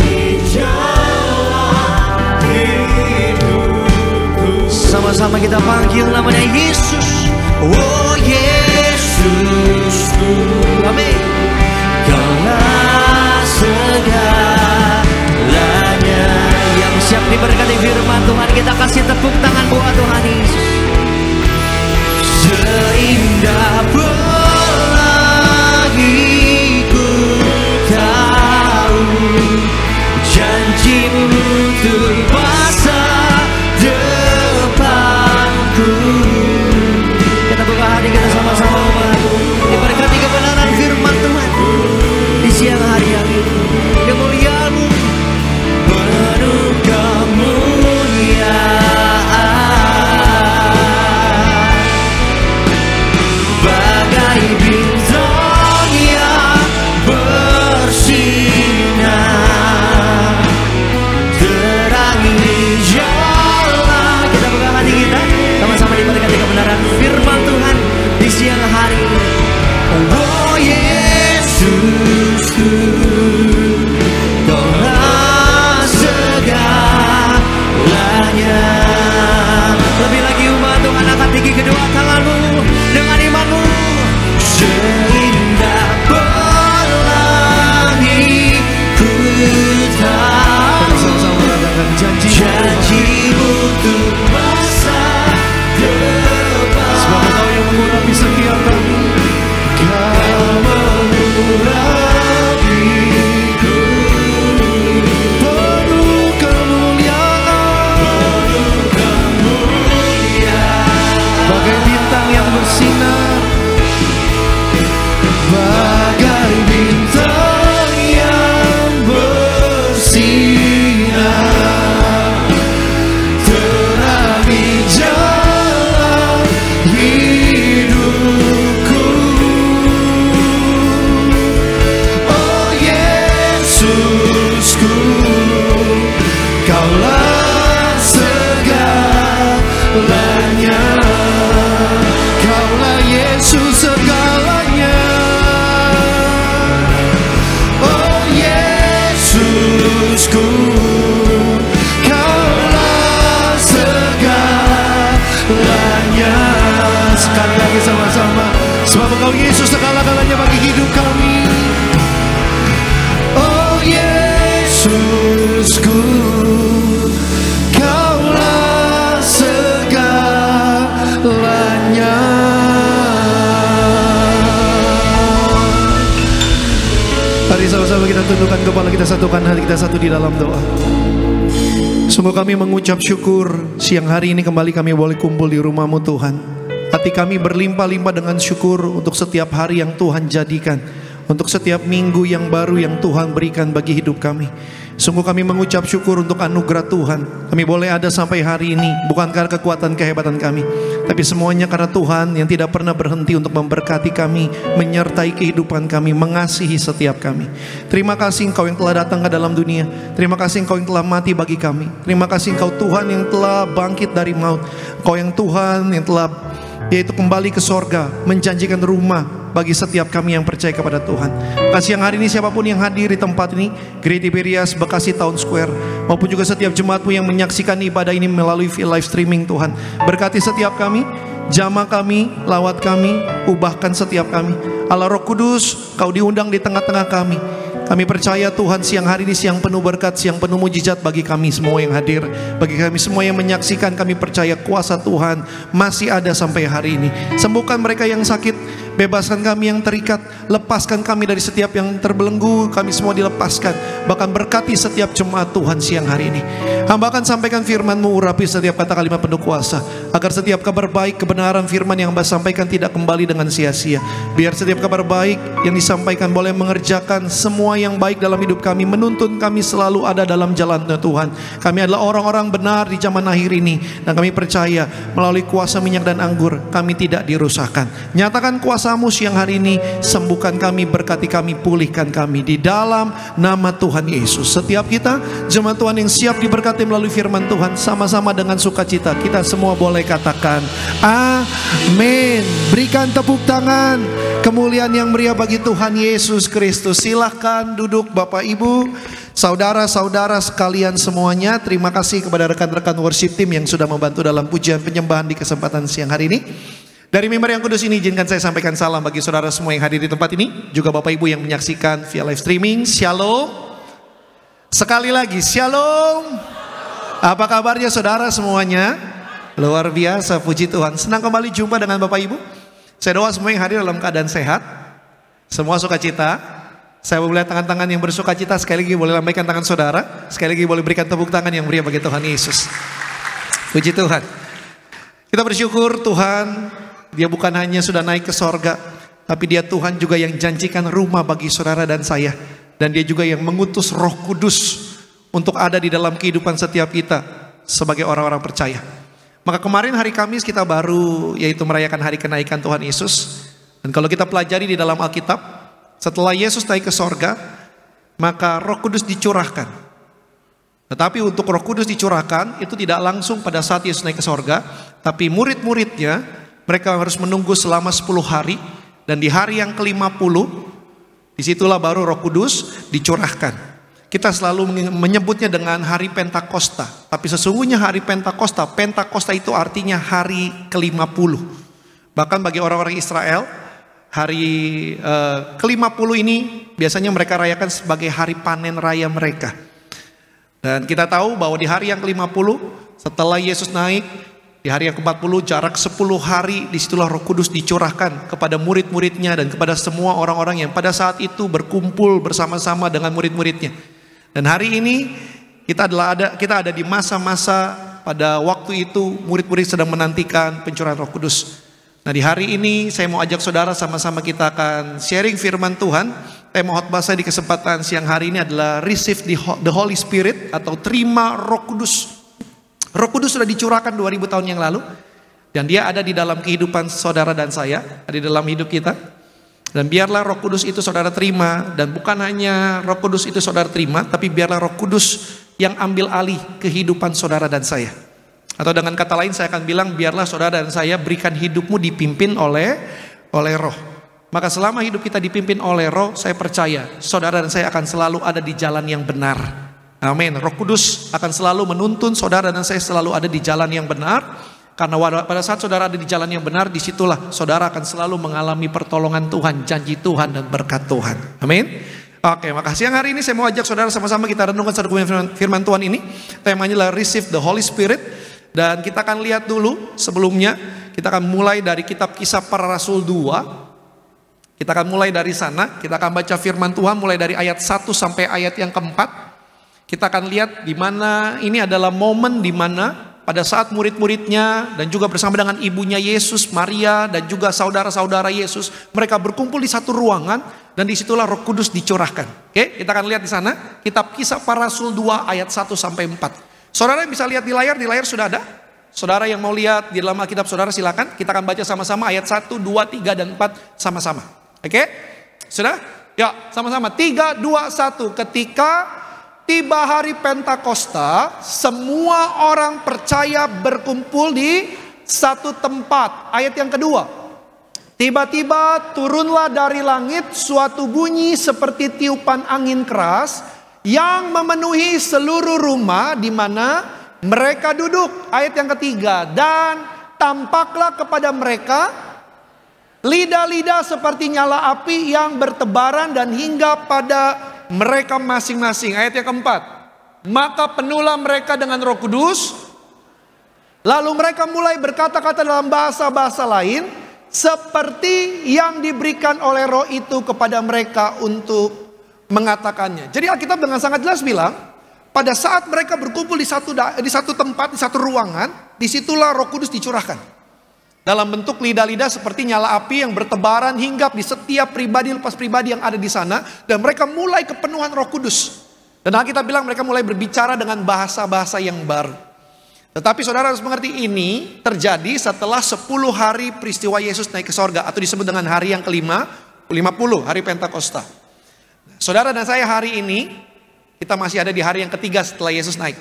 hidupku. Sama-sama kita panggil namanya Yesus. Oh Yesusku, amin. Kaulah segalanya. Yang siap diberkati firman Tuhan, kita kasih tepuk tangan buat Tuhan Yesus. Seindah pelangi ku tahu janji-Mu untuk masa depanku. Kita buka hati kita sama-sama umat, diberkati kebenaran firman Tuhan di siang hari yang ini. Kemuliaan-Mu penuh kemuliaan. Kaulah segalanya, Kaulah Yesus segalanya. Oh Yesusku, Kaulah segalanya. Sekali lagi sama-sama, sebab Engkau Yesus segala-galanya bagi hidup kami. Oh Yesusku, Kaulah segalanya. Mari sama-sama kita tundukkan kepala kita, satukan hati kita satu di dalam doa. Sungguh kami mengucap syukur siang hari ini kembali kami boleh kumpul di rumah-Mu Tuhan. Hati kami berlimpah-limpah dengan syukur untuk setiap hari yang Tuhan jadikan, untuk setiap minggu yang baru yang Tuhan berikan bagi hidup kami. Sungguh kami mengucap syukur untuk anugerah Tuhan. Kami boleh ada sampai hari ini, bukan karena kekuatan kehebatan kami, tapi semuanya karena Tuhan yang tidak pernah berhenti untuk memberkati kami, menyertai kehidupan kami, mengasihi setiap kami. Terima kasih Engkau yang telah datang ke dalam dunia. Terima kasih Engkau yang telah mati bagi kami. Terima kasih Engkau Tuhan yang telah bangkit dari maut. Engkau yang Tuhan yang telah yaitu kembali ke sorga, menjanjikan rumah bagi setiap kami yang percaya kepada Tuhan. Kasih yang hari ini siapapun yang hadir di tempat ini, Gereja Tiberias Bekasi Town Square, maupun juga setiap jemaat-Mu yang menyaksikan ibadah ini melalui live streaming, Tuhan berkati setiap kami, jamah kami, lawat kami, ubahkan setiap kami. Allah Roh Kudus, Kau diundang di tengah-tengah kami. Kami percaya Tuhan siang hari ini siang penuh berkat, siang penuh mujizat bagi kami semua yang hadir, bagi kami semua yang menyaksikan. Kami percaya kuasa Tuhan masih ada sampai hari ini. Sembuhkan mereka yang sakit, bebaskan kami yang terikat, lepaskan kami dari setiap yang terbelenggu, kami semua dilepaskan. Bahkan berkati setiap jemaat Tuhan siang hari ini. Hamba akan sampaikan firman-Mu, urapi setiap kata kalimat penuh kuasa, agar setiap kabar baik, kebenaran firman yang Hamba sampaikan tidak kembali dengan sia-sia. Biar setiap kabar baik yang disampaikan boleh mengerjakan semua yang baik dalam hidup kami, menuntun kami selalu ada dalam jalan Tuhan. Kami adalah orang-orang benar di zaman akhir ini, dan kami percaya melalui kuasa minyak dan anggur kami tidak dirusakkan. Nyatakan kuasa-Mu siang hari ini, sembuhkan kami, berkati kami, pulihkan kami di dalam nama Tuhan Yesus. Setiap kita jemaat Tuhan yang siap diberkati melalui firman Tuhan, sama-sama dengan sukacita kita semua boleh katakan amin. Berikan tepuk tangan kemuliaan yang meriah bagi Tuhan Yesus Kristus. Silahkan duduk Bapak Ibu, saudara-saudara sekalian semuanya. Terima kasih kepada rekan-rekan worship team yang sudah membantu dalam pujian penyembahan di kesempatan siang hari ini. Dari mimbar yang kudus ini izinkan saya sampaikan salam bagi saudara semua yang hadir di tempat ini, juga Bapak Ibu yang menyaksikan via live streaming. Shalom. Sekali lagi shalom. Apa kabarnya saudara semuanya? Luar biasa, puji Tuhan. Senang kembali jumpa dengan Bapak Ibu. Saya doa semua yang hadir dalam keadaan sehat, semua sukacita. Saya boleh lihat tangan-tangan yang bersukacita. Sekali lagi boleh lambaikan tangan saudara. Sekali lagi boleh berikan tepuk tangan yang meriah bagi Tuhan Yesus. Puji Tuhan. Kita bersyukur Tuhan, Dia bukan hanya sudah naik ke sorga, tapi Dia Tuhan juga yang janjikan rumah bagi saudara dan saya. Dan Dia juga yang mengutus Roh Kudus untuk ada di dalam kehidupan setiap kita sebagai orang-orang percaya. Maka kemarin hari Kamis kita baru yaitu merayakan hari kenaikan Tuhan Yesus. Dan kalau kita pelajari di dalam Alkitab, setelah Yesus naik ke sorga, maka Roh Kudus dicurahkan. Tetapi untuk Roh Kudus dicurahkan itu tidak langsung pada saat Yesus naik ke sorga, tapi murid-muridnya mereka harus menunggu selama 10 hari. Dan di hari yang ke-50 disitulah baru Roh Kudus dicurahkan. Kita selalu menyebutnya dengan hari Pentakosta, tapi sesungguhnya hari Pentakosta itu artinya hari ke-50. Bahkan bagi orang-orang Israel, hari ke-50 ini biasanya mereka rayakan sebagai hari panen raya mereka. Dan kita tahu bahwa di hari yang ke-50 setelah Yesus naik, di hari yang ke-40 jarak 10 hari disitulah Roh Kudus dicurahkan kepada murid-muridnya dan kepada semua orang-orang yang pada saat itu berkumpul bersama-sama dengan murid-muridnya. Dan hari ini kita ada di masa-masa pada waktu itu murid-murid sedang menantikan pencurahan Roh Kudus. Nah di hari ini saya mau ajak saudara sama-sama kita akan sharing firman Tuhan. Tema khotbah saya di kesempatan siang hari ini adalah Receive the Holy Spirit atau terima Roh Kudus. Roh Kudus sudah dicurahkan 2000 tahun yang lalu, dan Dia ada di dalam kehidupan saudara dan saya, ada di dalam hidup kita. Dan biarlah Roh Kudus itu saudara terima, dan bukan hanya Roh Kudus itu saudara terima, tapi biarlah Roh Kudus yang ambil alih kehidupan saudara dan saya. Atau dengan kata lain saya akan bilang, biarlah saudara dan saya berikan hidupmu dipimpin oleh Roh. Maka selama hidup kita dipimpin oleh Roh, saya percaya saudara dan saya akan selalu ada di jalan yang benar. Amin. Roh Kudus akan selalu menuntun saudara dan saya selalu ada di jalan yang benar. Karena pada saat saudara ada di jalan yang benar, disitulah saudara akan selalu mengalami pertolongan Tuhan, janji Tuhan dan berkat Tuhan. Amin. Oke, maka siang hari ini saya mau ajak saudara sama-sama kita renungkan satu firman Tuhan ini. Temanya adalah Receive the Holy Spirit. Dan kita akan lihat dulu sebelumnya, kita akan mulai dari kitab Kisah Para Rasul 2. Kita akan mulai dari sana, kita akan baca firman Tuhan mulai dari ayat 1 sampai ayat yang keempat. Kita akan lihat di mana ini adalah momen di mana pada saat murid-muridnya dan juga bersama dengan ibunya Yesus, Maria dan juga saudara-saudara Yesus, mereka berkumpul di satu ruangan dan disitulah Roh Kudus dicurahkan. Oke, kita akan lihat di sana kitab Kisah Para Rasul 2 ayat 1 sampai 4. Saudara bisa lihat di layar sudah ada. Saudara yang mau lihat di dalam Alkitab saudara silakan. Kita akan baca sama-sama ayat 1, 2, 3 dan 4 sama-sama. Oke? Sudah? Ya, sama-sama. 3, 2, 1. Ketika tiba hari Pentakosta, semua orang percaya berkumpul di satu tempat. Ayat yang kedua. Tiba-tiba turunlah dari langit suatu bunyi seperti tiupan angin keras yang memenuhi seluruh rumah di mana mereka duduk. Ayat yang ketiga. Dan tampaklah kepada mereka lidah-lidah seperti nyala api yang bertebaran dan hingga pada mereka masing-masing. Ayat yang keempat. Maka penuhlah mereka dengan Roh Kudus. Lalu mereka mulai berkata-kata dalam bahasa-bahasa lain seperti yang diberikan oleh Roh itu kepada mereka untuk mengatakannya. Jadi Alkitab dengan sangat jelas bilang, pada saat mereka berkumpul di satu tempat, di satu ruangan, disitulah Roh Kudus dicurahkan. Dalam bentuk lidah-lidah seperti nyala api yang bertebaran hinggap di setiap pribadi lepas pribadi yang ada di sana. Dan mereka mulai kepenuhan Roh Kudus. Dan Alkitab bilang mereka mulai berbicara dengan bahasa-bahasa yang baru. Tetapi saudara harus mengerti, ini terjadi setelah 10 hari peristiwa Yesus naik ke sorga. Atau disebut dengan hari yang ke-50, hari Pentakosta. Saudara dan saya hari ini, kita masih ada di hari yang ketiga setelah Yesus naik.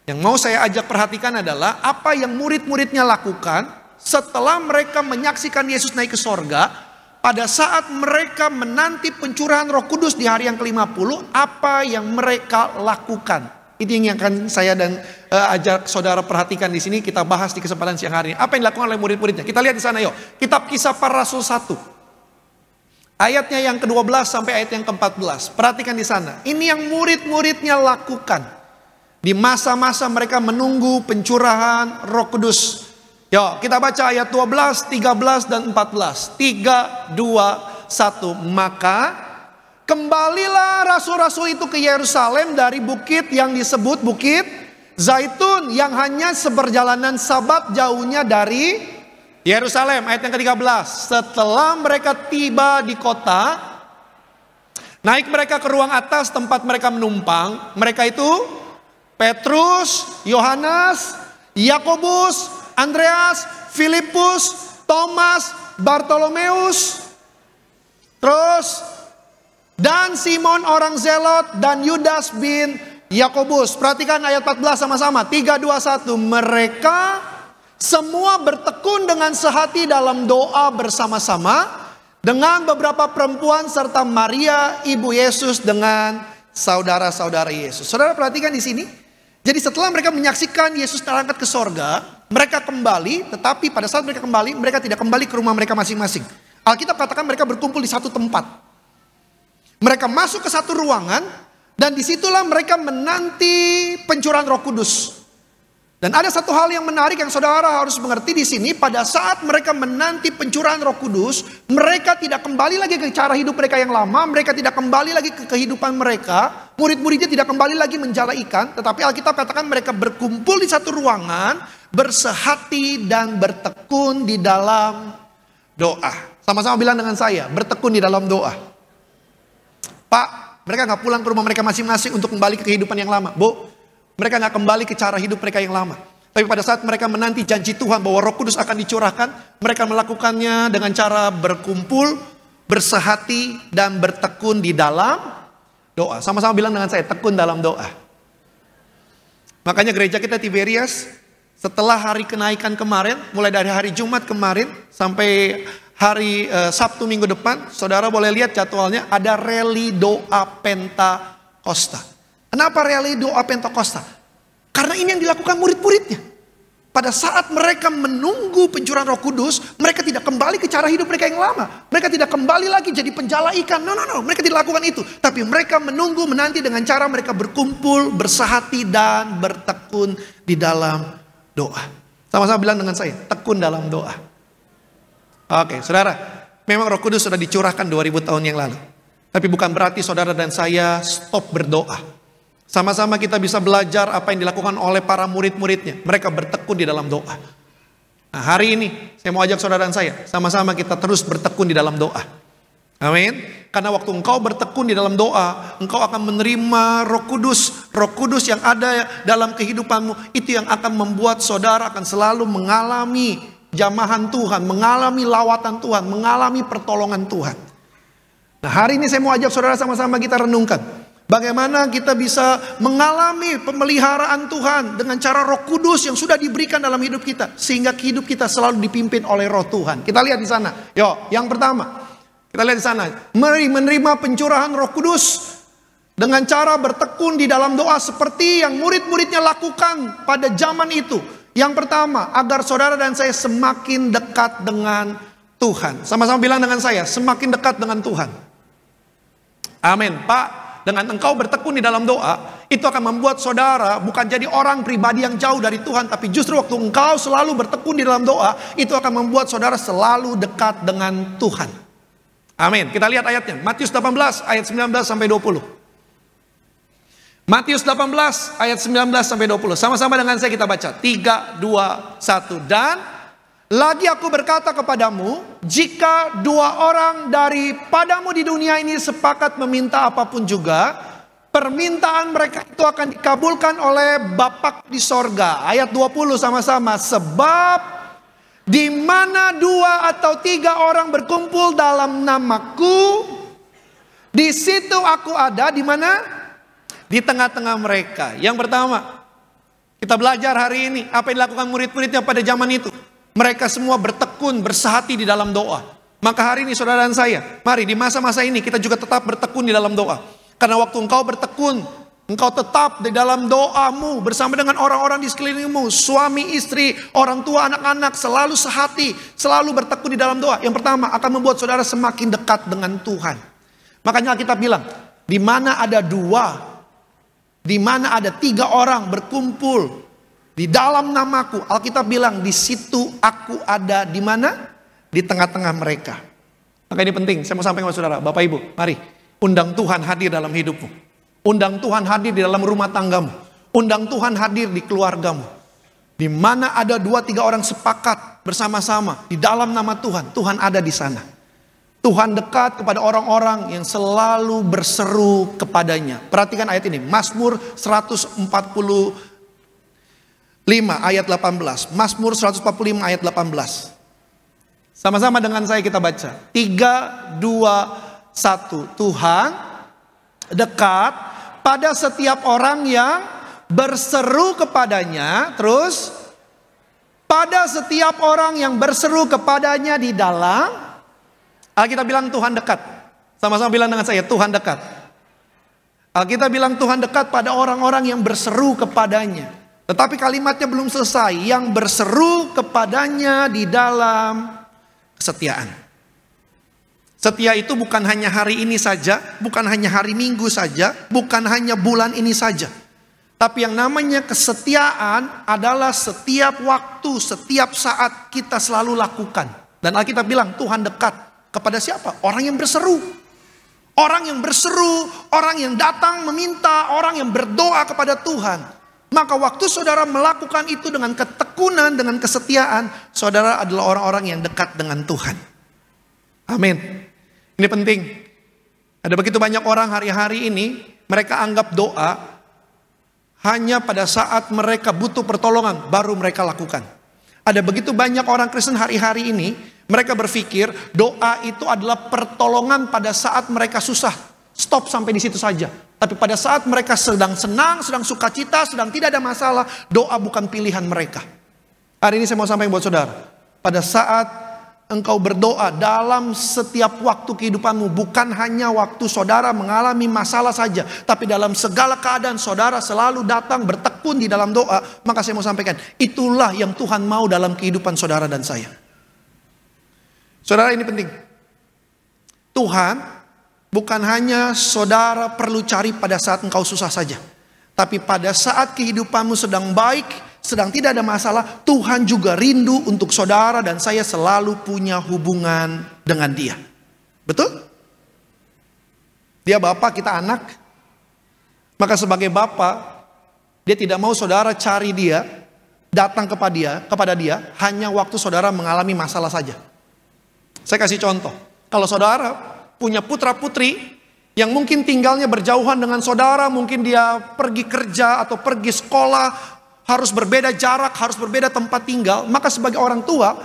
Yang mau saya ajak perhatikan adalah apa yang murid-muridnya lakukan setelah mereka menyaksikan Yesus naik ke sorga. Pada saat mereka menanti pencurahan Roh Kudus di hari yang ke-50, apa yang mereka lakukan? Ini yang akan saya dan ajak saudara perhatikan di sini. Kita bahas di kesempatan siang hari ini. Apa yang dilakukan oleh murid-muridnya? Kita lihat di sana yuk. Kitab Kisah Para Rasul 1. Ayatnya yang ke-12 sampai ayat yang ke-14. Perhatikan di sana. Ini yang murid-muridnya lakukan di masa-masa mereka menunggu pencurahan Roh Kudus. Yuk, kita baca ayat 12, 13 dan 14. 3, 2, 1. Maka kembalilah rasul-rasul itu ke Yerusalem dari bukit yang disebut Bukit Zaitun, yang hanya seperjalanan Sabat jauhnya dari Yerusalem. Ayat yang ke-13. Setelah mereka tiba di kota, naik mereka ke ruang atas tempat mereka menumpang. Mereka itu Petrus, Yohanes, Yakobus, Andreas, Filipus, Thomas, Bartolomeus, terus dan Simon orang Zelot dan Yudas bin Yakobus. Perhatikan ayat 14 sama-sama. 3, 2, 1. Mereka semua bertekun dengan sehati dalam doa bersama-sama dengan beberapa perempuan serta Maria ibu Yesus dengan saudara-saudara Yesus. Saudara perhatikan di sini. Jadi setelah mereka menyaksikan Yesus terangkat ke sorga, mereka kembali, tetapi pada saat mereka kembali, mereka tidak kembali ke rumah mereka masing-masing. Alkitab katakan mereka berkumpul di satu tempat. Mereka masuk ke satu ruangan, dan disitulah mereka menanti pencurahan Roh Kudus. Dan ada satu hal yang menarik yang saudara harus mengerti di sini. Pada saat mereka menanti pencurahan Roh Kudus, mereka tidak kembali lagi ke cara hidup mereka yang lama. Mereka tidak kembali lagi ke kehidupan mereka. Murid-muridnya tidak kembali lagi menjala ikan. Tetapi Alkitab katakan mereka berkumpul di satu ruangan, bersehati dan bertekun di dalam doa. Sama-sama bilang dengan saya, bertekun di dalam doa. Pak, mereka gak pulang ke rumah mereka masing-masing untuk kembali ke kehidupan yang lama. Bu, mereka gak kembali ke cara hidup mereka yang lama. Tapi pada saat mereka menanti janji Tuhan bahwa Roh Kudus akan dicurahkan, mereka melakukannya dengan cara berkumpul, bersehati, dan bertekun di dalam doa. Sama-sama bilang dengan saya, tekun dalam doa. Makanya gereja kita Tiberias, setelah hari kenaikan kemarin, mulai dari hari Jumat kemarin sampai hari Sabtu minggu depan, saudara boleh lihat jadwalnya, ada rally doa Pentakosta. Kenapa rally doa Pentakosta? Karena ini yang dilakukan murid-muridnya. Pada saat mereka menunggu pencurahan Roh Kudus, mereka tidak kembali ke cara hidup mereka yang lama. Mereka tidak kembali lagi jadi penjala ikan. No. Mereka tidak lakukan itu. Tapi mereka menunggu, menanti dengan cara mereka berkumpul, bersahati, dan bertekun di dalam doa. Sama-sama bilang dengan saya, tekun dalam doa. Oke, saudara, memang Roh Kudus sudah dicurahkan 2000 tahun yang lalu. Tapi bukan berarti saudara dan saya stop berdoa. Sama-sama kita bisa belajar apa yang dilakukan oleh para murid-muridnya. Mereka bertekun di dalam doa. Nah, hari ini saya mau ajak saudara dan saya, sama-sama kita terus bertekun di dalam doa. Amin. Karena waktu engkau bertekun di dalam doa, engkau akan menerima Roh Kudus. Roh Kudus yang ada dalam kehidupanmu, itu yang akan membuat saudara akan selalu mengalami jamahan Tuhan, mengalami lawatan Tuhan, mengalami pertolongan Tuhan. Nah, hari ini saya mau ajak saudara sama-sama kita renungkan. Bagaimana kita bisa mengalami pemeliharaan Tuhan dengan cara Roh Kudus yang sudah diberikan dalam hidup kita, sehingga hidup kita selalu dipimpin oleh Roh Tuhan. Kita lihat di sana. Yo, yang pertama, kita lihat di sana. Mari menerima pencurahan Roh Kudus dengan cara bertekun di dalam doa seperti yang murid-muridnya lakukan pada zaman itu. Yang pertama, agar saudara dan saya semakin dekat dengan Tuhan. Sama-sama bilang dengan saya, semakin dekat dengan Tuhan. Amin, Pak. Dengan engkau bertekun di dalam doa, itu akan membuat saudara bukan jadi orang pribadi yang jauh dari Tuhan, tapi justru waktu engkau selalu bertekun di dalam doa, itu akan membuat saudara selalu dekat dengan Tuhan. Amin. Kita lihat ayatnya. Matius 18 ayat 19 sampai 20. Matius 18 ayat 19 sampai 20. Sama-sama dengan saya kita baca. 3, 2, 1. Dan lagi aku berkata kepadamu, jika 2 orang daripadamu di dunia ini sepakat meminta apapun juga, permintaan mereka itu akan dikabulkan oleh Bapa di sorga. Ayat 20 sama-sama. Sebab di mana 2 atau 3 orang berkumpul dalam namaku, di situ aku ada. Di mana? Di tengah-tengah mereka. Yang pertama, kita belajar hari ini apa yang dilakukan murid-muridnya pada zaman itu. Mereka semua bertekun, bersahati di dalam doa. Maka hari ini saudara dan saya, mari di masa-masa ini kita juga tetap bertekun di dalam doa. Karena waktu engkau bertekun, engkau tetap di dalam doamu bersama dengan orang-orang di sekelilingmu, suami, istri, orang tua, anak-anak, selalu sehati, selalu bertekun di dalam doa. Yang pertama akan membuat saudara semakin dekat dengan Tuhan. Makanya kita bilang, di mana ada 2, di mana ada 3 orang berkumpul di dalam namaku, Alkitab bilang di situ aku ada. Di mana? Di tengah-tengah mereka. Maka ini penting, saya mau sampaikan kepada saudara, Bapak Ibu, mari undang Tuhan hadir dalam hidupmu. Undang Tuhan hadir di dalam rumah tanggamu. Undang Tuhan hadir di keluargamu. Di mana ada 2-3 orang sepakat bersama-sama di dalam nama Tuhan, Tuhan ada di sana. Tuhan dekat kepada orang-orang yang selalu berseru kepadanya. Perhatikan ayat ini, Mazmur 145 ayat 18. Mazmur 145 ayat 18. Sama-sama dengan saya kita baca. 3, 2, 1. Tuhan dekat pada setiap orang yang berseru kepadanya. Terus, pada setiap orang yang berseru kepadanya di dalam. Alkitab bilang Tuhan dekat. Sama-sama bilang dengan saya, Tuhan dekat. Alkitab bilang Tuhan dekat pada orang-orang yang berseru kepadanya. Tetapi kalimatnya belum selesai. Yang berseru kepadanya di dalam kesetiaan. Setia itu bukan hanya hari ini saja, bukan hanya hari Minggu saja, bukan hanya bulan ini saja. Tapi yang namanya kesetiaan adalah setiap waktu, setiap saat kita selalu lakukan. Dan Alkitab bilang Tuhan dekat kepada siapa? Orang yang berseru. Orang yang berseru, orang yang datang meminta, orang yang berdoa kepada Tuhan. Maka waktu saudara melakukan itu dengan ketekunan, dengan kesetiaan, saudara adalah orang-orang yang dekat dengan Tuhan. Amin. Ini penting. Ada begitu banyak orang hari-hari ini, mereka anggap doa hanya pada saat mereka butuh pertolongan, baru mereka lakukan. Ada begitu banyak orang Kristen hari-hari ini, mereka berpikir doa itu adalah pertolongan pada saat mereka susah. Stop sampai di situ saja. Tapi pada saat mereka sedang senang, sedang sukacita, sedang tidak ada masalah, doa bukan pilihan mereka. Hari ini saya mau sampaikan buat saudara, pada saat engkau berdoa dalam setiap waktu kehidupanmu, bukan hanya waktu saudara mengalami masalah saja, tapi dalam segala keadaan saudara selalu datang bertekun di dalam doa, maka saya mau sampaikan, itulah yang Tuhan mau dalam kehidupan saudara dan saya. Saudara, ini penting. Tuhan bukan hanya saudara perlu cari pada saat engkau susah saja, tapi pada saat kehidupanmu sedang baik, sedang tidak ada masalah, Tuhan juga rindu untuk saudara dan saya selalu punya hubungan dengan Dia. Betul? Dia Bapa, kita anak. Maka sebagai Bapa, Dia tidak mau saudara cari Dia, datang kepada dia hanya waktu saudara mengalami masalah saja. Saya kasih contoh. Kalau saudara punya putra-putri yang mungkin tinggalnya berjauhan dengan saudara, mungkin dia pergi kerja atau pergi sekolah, harus berbeda jarak, harus berbeda tempat tinggal, maka sebagai orang tua,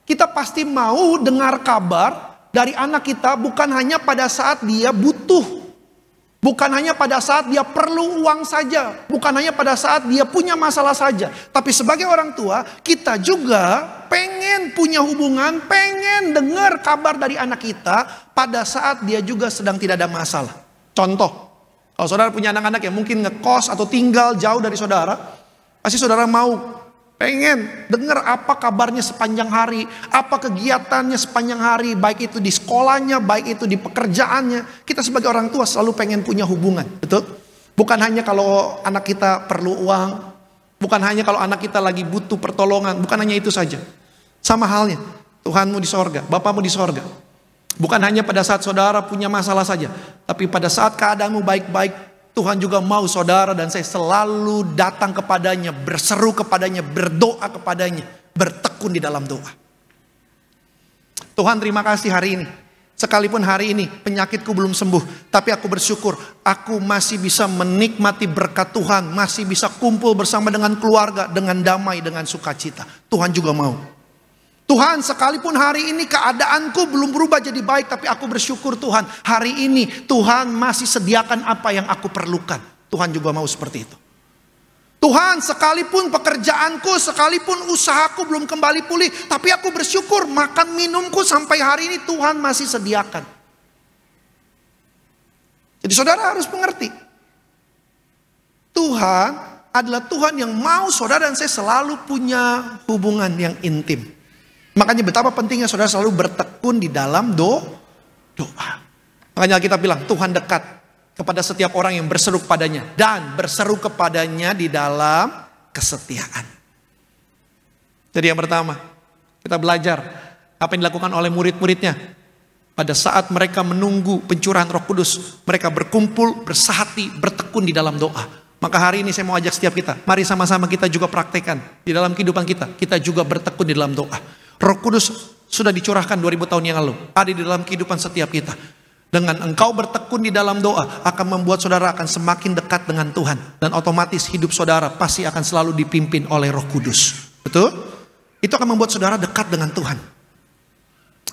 kita pasti mau dengar kabar dari anak kita bukan hanya pada saat dia butuh, bukan hanya pada saat dia perlu uang saja, bukan hanya pada saat dia punya masalah saja. Tapi sebagai orang tua, kita juga pengen punya hubungan, pengen dengar kabar dari anak kita pada saat dia juga sedang tidak ada masalah. Contoh, kalau saudara punya anak-anak yang mungkin ngekos atau tinggal jauh dari saudara, pasti saudara mau, pengen dengar apa kabarnya sepanjang hari, apa kegiatannya sepanjang hari, baik itu di sekolahnya, baik itu di pekerjaannya. Kita sebagai orang tua selalu pengen punya hubungan, betul? Bukan hanya kalau anak kita perlu uang, bukan hanya kalau anak kita lagi butuh pertolongan, bukan hanya itu saja. Sama halnya, Tuhanmu di sorga, Bapamu di sorga. Bukan hanya pada saat saudara punya masalah saja, tapi pada saat keadaanmu baik-baik, Tuhan juga mau saudara dan saya selalu datang kepadanya, berseru kepadanya, berdoa kepadanya, bertekun di dalam doa. Tuhan, terima kasih hari ini. Sekalipun hari ini penyakitku belum sembuh, tapi aku bersyukur aku masih bisa menikmati berkat Tuhan, masih bisa kumpul bersama dengan keluarga, dengan damai, dengan sukacita. Tuhan juga mau. Tuhan, sekalipun hari ini keadaanku belum berubah jadi baik, tapi aku bersyukur Tuhan, hari ini Tuhan masih sediakan apa yang aku perlukan. Tuhan juga mau seperti itu. Tuhan, sekalipun pekerjaanku, sekalipun usahaku belum kembali pulih, tapi aku bersyukur makan minumku sampai hari ini Tuhan masih sediakan. Jadi saudara harus mengerti, Tuhan adalah Tuhan yang mau saudara dan saya selalu punya hubungan yang intim. Makanya betapa pentingnya saudara selalu bertekun di dalam doa. Makanya kita bilang Tuhan dekat kepada setiap orang yang berseru kepadanya dan berseru kepadanya di dalam kesetiaan. Jadi yang pertama, kita belajar apa yang dilakukan oleh murid-muridnya. Pada saat mereka menunggu pencurahan Roh Kudus, mereka berkumpul, bersehati, bertekun di dalam doa. Maka hari ini saya mau ajak setiap kita, mari sama-sama kita juga praktekkan di dalam kehidupan kita. Kita juga bertekun di dalam doa. Roh Kudus sudah dicurahkan 2000 tahun yang lalu, ada di dalam kehidupan setiap kita. Dengan engkau bertekun di dalam doa, akan membuat saudara akan semakin dekat dengan Tuhan. Dan otomatis hidup saudara pasti akan selalu dipimpin oleh Roh Kudus. Betul? Itu akan membuat saudara dekat dengan Tuhan.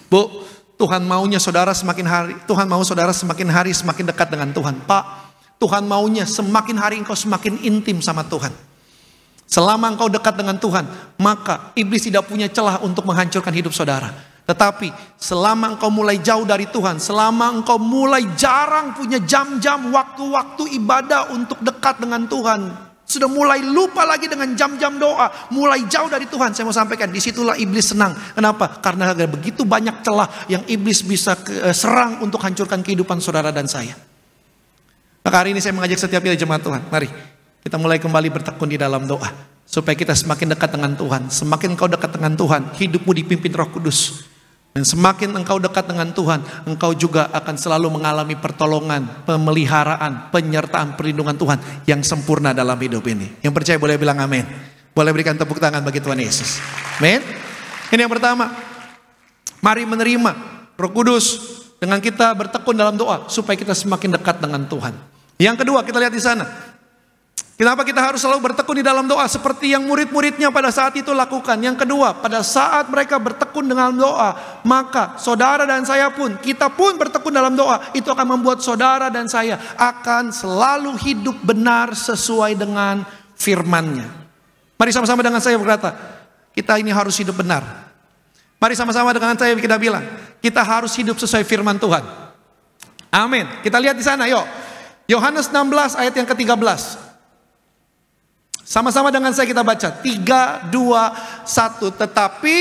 Bu, Tuhan maunya saudara semakin hari, Tuhan mau saudara semakin hari semakin dekat dengan Tuhan. Pak, Tuhan maunya semakin hari engkau semakin intim sama Tuhan. Selama engkau dekat dengan Tuhan, maka iblis tidak punya celah untuk menghancurkan hidup saudara. Tetapi selama engkau mulai jauh dari Tuhan, selama engkau mulai jarang punya jam-jam waktu-waktu ibadah untuk dekat dengan Tuhan, sudah mulai lupa lagi dengan jam-jam doa, mulai jauh dari Tuhan, saya mau sampaikan, disitulah iblis senang. Kenapa? Karena ada begitu banyak celah yang iblis bisa serang untuk hancurkan kehidupan saudara dan saya. Maka hari ini saya mengajak setiap kita jemaat Tuhan, mari kita mulai kembali bertekun di dalam doa. Supaya kita semakin dekat dengan Tuhan. Semakin engkau dekat dengan Tuhan, hidupmu dipimpin Roh Kudus. Dan semakin engkau dekat dengan Tuhan, engkau juga akan selalu mengalami pertolongan, pemeliharaan, penyertaan, perlindungan Tuhan yang sempurna dalam hidup ini. Yang percaya boleh bilang amin. Boleh berikan tepuk tangan bagi Tuhan Yesus. Amin. Ini yang pertama. Mari menerima Roh Kudus dengan kita bertekun dalam doa supaya kita semakin dekat dengan Tuhan. Yang kedua, kita lihat di sana. Kenapa kita harus selalu bertekun di dalam doa seperti yang murid-muridnya pada saat itu lakukan? Yang kedua, pada saat mereka bertekun dengan doa, maka saudara dan saya pun, kita pun bertekun dalam doa. Itu akan membuat saudara dan saya akan selalu hidup benar sesuai dengan firman-Nya. Mari sama-sama dengan saya berkata, kita ini harus hidup benar. Mari sama-sama dengan saya kita bilang, kita harus hidup sesuai firman Tuhan. Amin. Kita lihat di sana, yuk. Yohanes 16 ayat yang ke-13. Sama-sama dengan saya kita baca. 3, 2, 1. Tetapi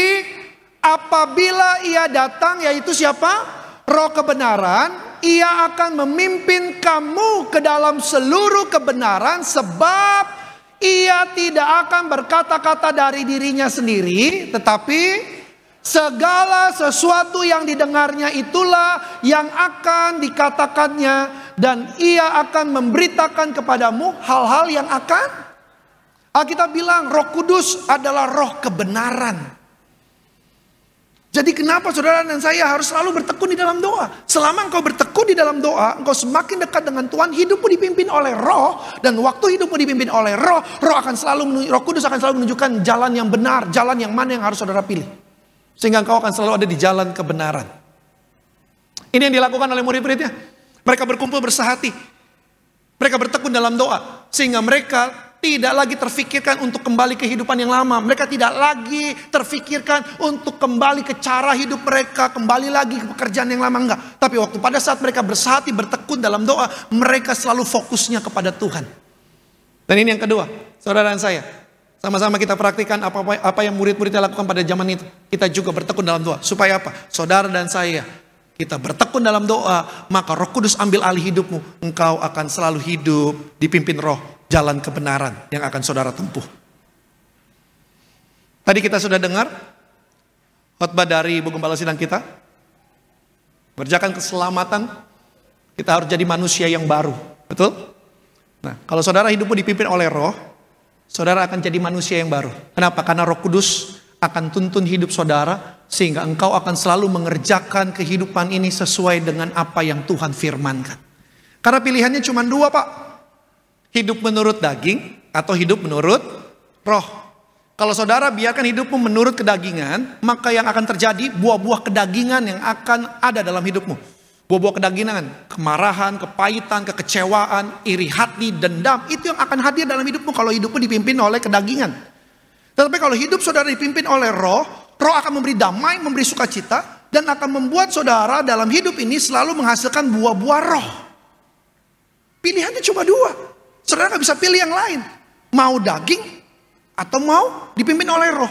apabila ia datang, yaitu siapa? Roh kebenaran, ia akan memimpin kamu ke dalam seluruh kebenaran, sebab ia tidak akan berkata-kata dari dirinya sendiri, tetapi segala sesuatu yang didengarnya itulah yang akan dikatakannya, dan ia akan memberitakan kepadamu hal-hal yang akan. Alkitab bilang Roh Kudus adalah roh kebenaran. Jadi kenapa saudara dan saya harus selalu bertekun di dalam doa? Selama engkau bertekun di dalam doa, engkau semakin dekat dengan Tuhan, hidupmu dipimpin oleh Roh, dan waktu hidupmu dipimpin oleh Roh, Roh Kudus akan selalu menunjukkan jalan yang benar, jalan yang mana yang harus saudara pilih. Sehingga engkau akan selalu ada di jalan kebenaran. Ini yang dilakukan oleh murid-muridnya. Mereka berkumpul bersehati. Mereka bertekun dalam doa, sehingga mereka tidak lagi terfikirkan untuk kembali ke kehidupan yang lama. Mereka tidak lagi terfikirkan untuk kembali ke cara hidup mereka, kembali lagi ke pekerjaan yang lama, enggak. Tapi waktu pada saat mereka bersehati, bertekun dalam doa, mereka selalu fokusnya kepada Tuhan. Dan ini yang kedua, saudara dan saya, sama-sama kita praktikkan apa yang murid-muridnya lakukan pada zaman itu. Kita juga bertekun dalam doa. Supaya apa? Saudara dan saya, kita bertekun dalam doa, maka Roh Kudus ambil alih hidupmu. Engkau akan selalu hidup dipimpin Roh, jalan kebenaran yang akan saudara tempuh. Tadi kita sudah dengar khotbah dari Ibu Gembala Sidang kita. Mengerjakan keselamatan, kita harus jadi manusia yang baru. Betul? Nah, kalau saudara hidupmu dipimpin oleh Roh, saudara akan jadi manusia yang baru. Kenapa? Karena Roh Kudus akan tuntun hidup saudara, sehingga engkau akan selalu mengerjakan kehidupan ini sesuai dengan apa yang Tuhan firmankan. Karena pilihannya cuma dua, Pak. Hidup menurut daging atau hidup menurut roh. Kalau saudara biarkan hidupmu menurut kedagingan, maka yang akan terjadi buah-buah kedagingan yang akan ada dalam hidupmu. Buah-buah kedagingan, kemarahan, kepahitan, kekecewaan, iri hati, dendam, itu yang akan hadir dalam hidupmu kalau hidupmu dipimpin oleh kedagingan. Tetapi kalau hidup saudara dipimpin oleh Roh, Roh akan memberi damai, memberi sukacita, dan akan membuat saudara dalam hidup ini selalu menghasilkan buah-buah roh. Pilihannya cuma dua. Saudara gak bisa pilih yang lain. Mau daging atau mau dipimpin oleh Roh.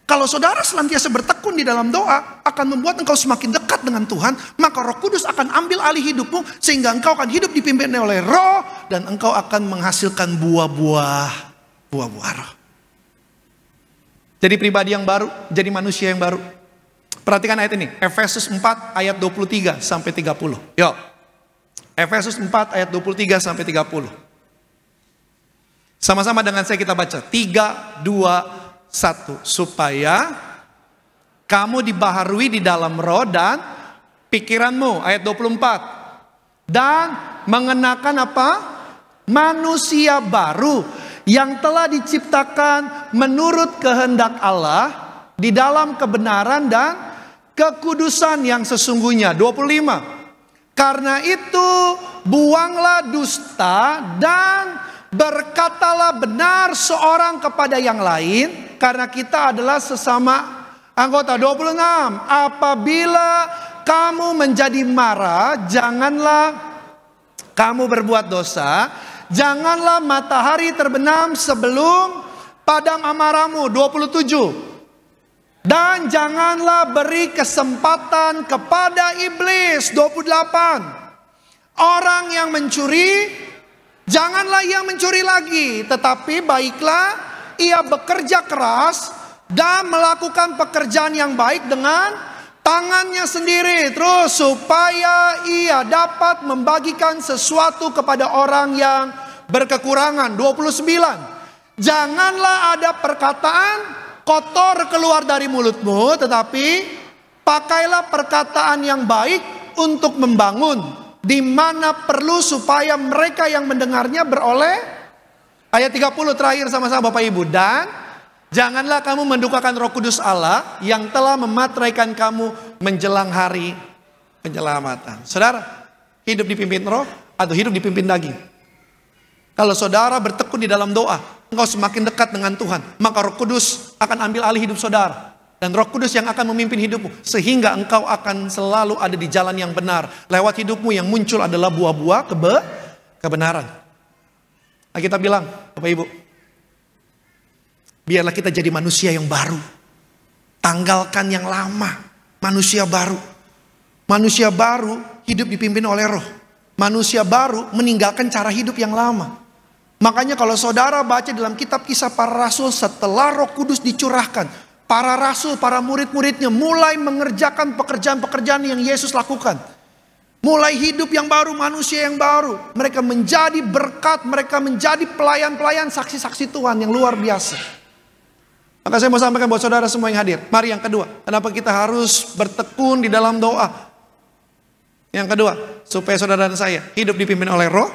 Kalau saudara senantiasa bertekun di dalam doa, akan membuat engkau semakin dekat dengan Tuhan, maka Roh Kudus akan ambil alih hidupmu, sehingga engkau akan hidup dipimpin oleh Roh, dan engkau akan menghasilkan buah-buah roh. Jadi pribadi yang baru, jadi manusia yang baru. Perhatikan ayat ini, Efesus 4 ayat 23 sampai 30. Yuk. Efesus 4 ayat 23 sampai 30. Sama-sama dengan saya kita baca. 3, 2, 1. Supaya kamu dibaharui di dalam roh dan pikiranmu. Ayat 24. Dan mengenakan apa? Manusia baru yang telah diciptakan menurut kehendak Allah di dalam kebenaran dan kekudusan yang sesungguhnya. 25. Karena itu buanglah dusta dan berkatalah benar seorang kepada yang lain, karena kita adalah sesama anggota. 26. Apabila kamu menjadi marah, janganlah kamu berbuat dosa, janganlah matahari terbenam sebelum padam amarahmu. 27. Dan janganlah beri kesempatan kepada iblis. 28. Orang yang mencuri, janganlah ia mencuri lagi, tetapi baiklah ia bekerja keras dan melakukan pekerjaan yang baik dengan tangannya sendiri. Terus supaya ia dapat membagikan sesuatu kepada orang yang berkekurangan. 29. Janganlah ada perkataan kotor keluar dari mulutmu, tetapi pakailah perkataan yang baik untuk membangun, di mana perlu supaya mereka yang mendengarnya beroleh Ayat 30 terakhir sama-sama Bapak Ibu. Dan janganlah kamu mendukakan Roh Kudus Allah yang telah memateraikan kamu menjelang hari penyelamatan. Saudara, hidup dipimpin roh atau hidup dipimpin daging? Kalau saudara bertekun di dalam doa, engkau semakin dekat dengan Tuhan, maka Roh Kudus akan ambil alih hidup saudara. Dan Roh Kudus yang akan memimpin hidupmu, sehingga engkau akan selalu ada di jalan yang benar. Lewat hidupmu yang muncul adalah buah-buah kebenaran. Nah, kita bilang, Bapak Ibu, biarlah kita jadi manusia yang baru. Tanggalkan yang lama, manusia baru. Manusia baru hidup dipimpin oleh roh. Manusia baru meninggalkan cara hidup yang lama. Makanya kalau saudara baca dalam kitab Kisah Para Rasul, setelah Roh Kudus dicurahkan, para rasul, para murid-muridnya mulai mengerjakan pekerjaan-pekerjaan yang Yesus lakukan. Mulai hidup yang baru, manusia yang baru. Mereka menjadi berkat, mereka menjadi pelayan-pelayan, saksi-saksi Tuhan yang luar biasa. Maka saya mau sampaikan buat saudara semua yang hadir. Mari yang kedua, kenapa kita harus bertekun di dalam doa? Yang kedua, supaya saudara dan saya hidup dipimpin oleh roh.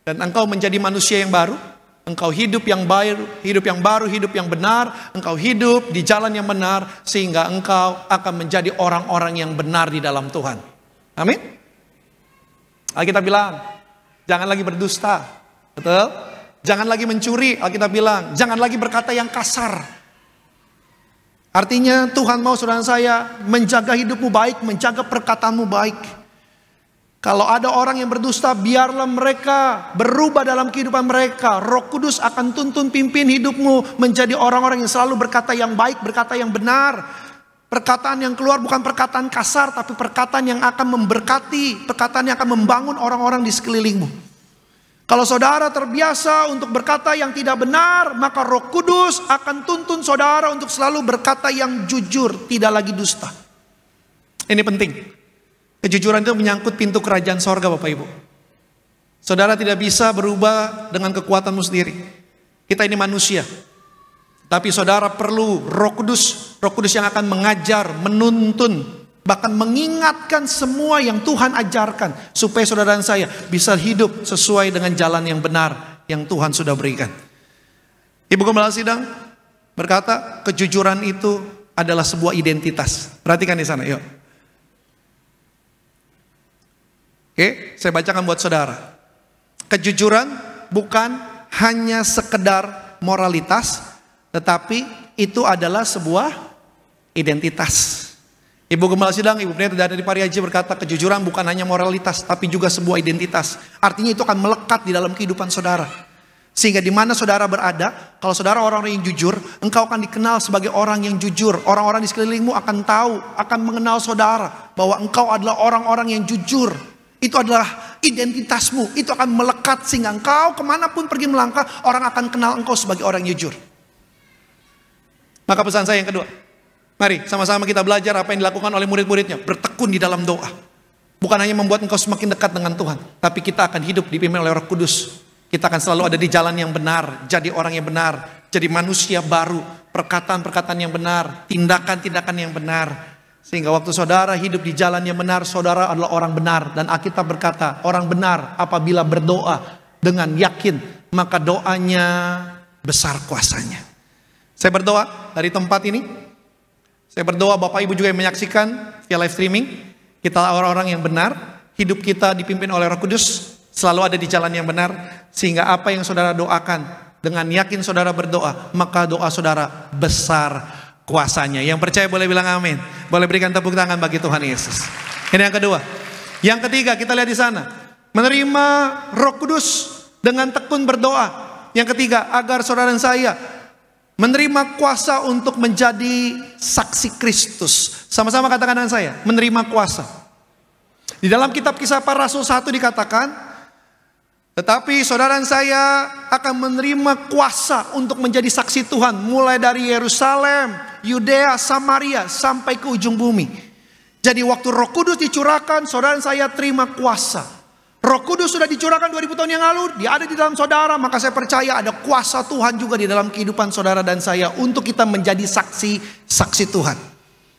Dan engkau menjadi manusia yang baru. Engkau hidup yang baru, hidup yang benar. Engkau hidup di jalan yang benar, sehingga engkau akan menjadi orang-orang yang benar di dalam Tuhan. Amin. Alkitab bilang, jangan lagi berdusta. Betul? Jangan lagi mencuri. Alkitab bilang, jangan lagi berkata yang kasar. Artinya Tuhan mau saudara saya menjaga hidupmu baik, menjaga perkataanmu baik. Kalau ada orang yang berdusta, biarlah mereka berubah dalam kehidupan mereka. Roh Kudus akan tuntun pimpin hidupmu menjadi orang-orang yang selalu berkata yang baik, berkata yang benar. Perkataan yang keluar bukan perkataan kasar, tapi perkataan yang akan memberkati, perkataan yang akan membangun orang-orang di sekelilingmu. Kalau saudara terbiasa untuk berkata yang tidak benar, maka Roh Kudus akan tuntun saudara untuk selalu berkata yang jujur, tidak lagi dusta. Ini penting. Kejujuran itu menyangkut pintu kerajaan sorga Bapak Ibu. Saudara tidak bisa berubah dengan kekuatanmu sendiri. Kita ini manusia. Tapi saudara perlu Roh Kudus. Roh Kudus yang akan mengajar, menuntun, bahkan mengingatkan semua yang Tuhan ajarkan. Supaya saudara dan saya bisa hidup sesuai dengan jalan yang benar yang Tuhan sudah berikan. Ibu Gembala Sidang berkata, kejujuran itu adalah sebuah identitas. Perhatikan di sana, yuk. Oke, saya bacakan buat saudara. Kejujuran bukan hanya sekedar moralitas, tetapi itu adalah sebuah identitas. Ibu Gembala Sidang, Ibu Pendeta dari Pariaji berkata, kejujuran bukan hanya moralitas, tapi juga sebuah identitas. Artinya itu akan melekat di dalam kehidupan saudara. Sehingga di mana saudara berada, kalau saudara orang-orang yang jujur, engkau akan dikenal sebagai orang yang jujur. Orang-orang di sekelilingmu akan tahu, akan mengenal saudara, bahwa engkau adalah orang-orang yang jujur. Itu adalah identitasmu. Itu akan melekat sehingga engkau kemanapun pergi melangkah, orang akan kenal engkau sebagai orang yang jujur. Maka pesan saya yang kedua, mari sama-sama kita belajar apa yang dilakukan oleh murid-muridnya. Bertekun di dalam doa. Bukan hanya membuat engkau semakin dekat dengan Tuhan, tapi kita akan hidup dipimpin oleh Roh Kudus. Kita akan selalu ada di jalan yang benar, jadi orang yang benar, jadi manusia baru, perkataan-perkataan yang benar, tindakan-tindakan yang benar. Sehingga waktu saudara hidup di jalan yang benar, saudara adalah orang benar. Dan Alkitab berkata, orang benar apabila berdoa dengan yakin, maka doanya besar kuasanya. Saya berdoa dari tempat ini. Saya berdoa Bapak Ibu juga yang menyaksikan via live streaming. Kita orang-orang yang benar, hidup kita dipimpin oleh Roh Kudus, selalu ada di jalan yang benar. Sehingga apa yang saudara doakan, dengan yakin saudara berdoa, maka doa saudara besar kuasanya. Yang percaya boleh bilang amin. Boleh berikan tepuk tangan bagi Tuhan Yesus. Ini yang kedua. Yang ketiga kita lihat di sana, menerima Roh Kudus dengan tekun berdoa. Yang ketiga, agar saudara dan saya menerima kuasa untuk menjadi saksi Kristus. Sama-sama katakan dengan saya, menerima kuasa. Di dalam kitab Kisah Para Rasul 1 dikatakan, tetapi saudara dan saya akan menerima kuasa untuk menjadi saksi Tuhan. Mulai dari Yerusalem, Yudea, Samaria, sampai ke ujung bumi. Jadi waktu Roh Kudus dicurahkan, saudara dan saya terima kuasa. Roh Kudus sudah dicurahkan 2000 tahun yang lalu, dia ada di dalam saudara. Maka saya percaya ada kuasa Tuhan juga di dalam kehidupan saudara dan saya, untuk kita menjadi saksi Tuhan.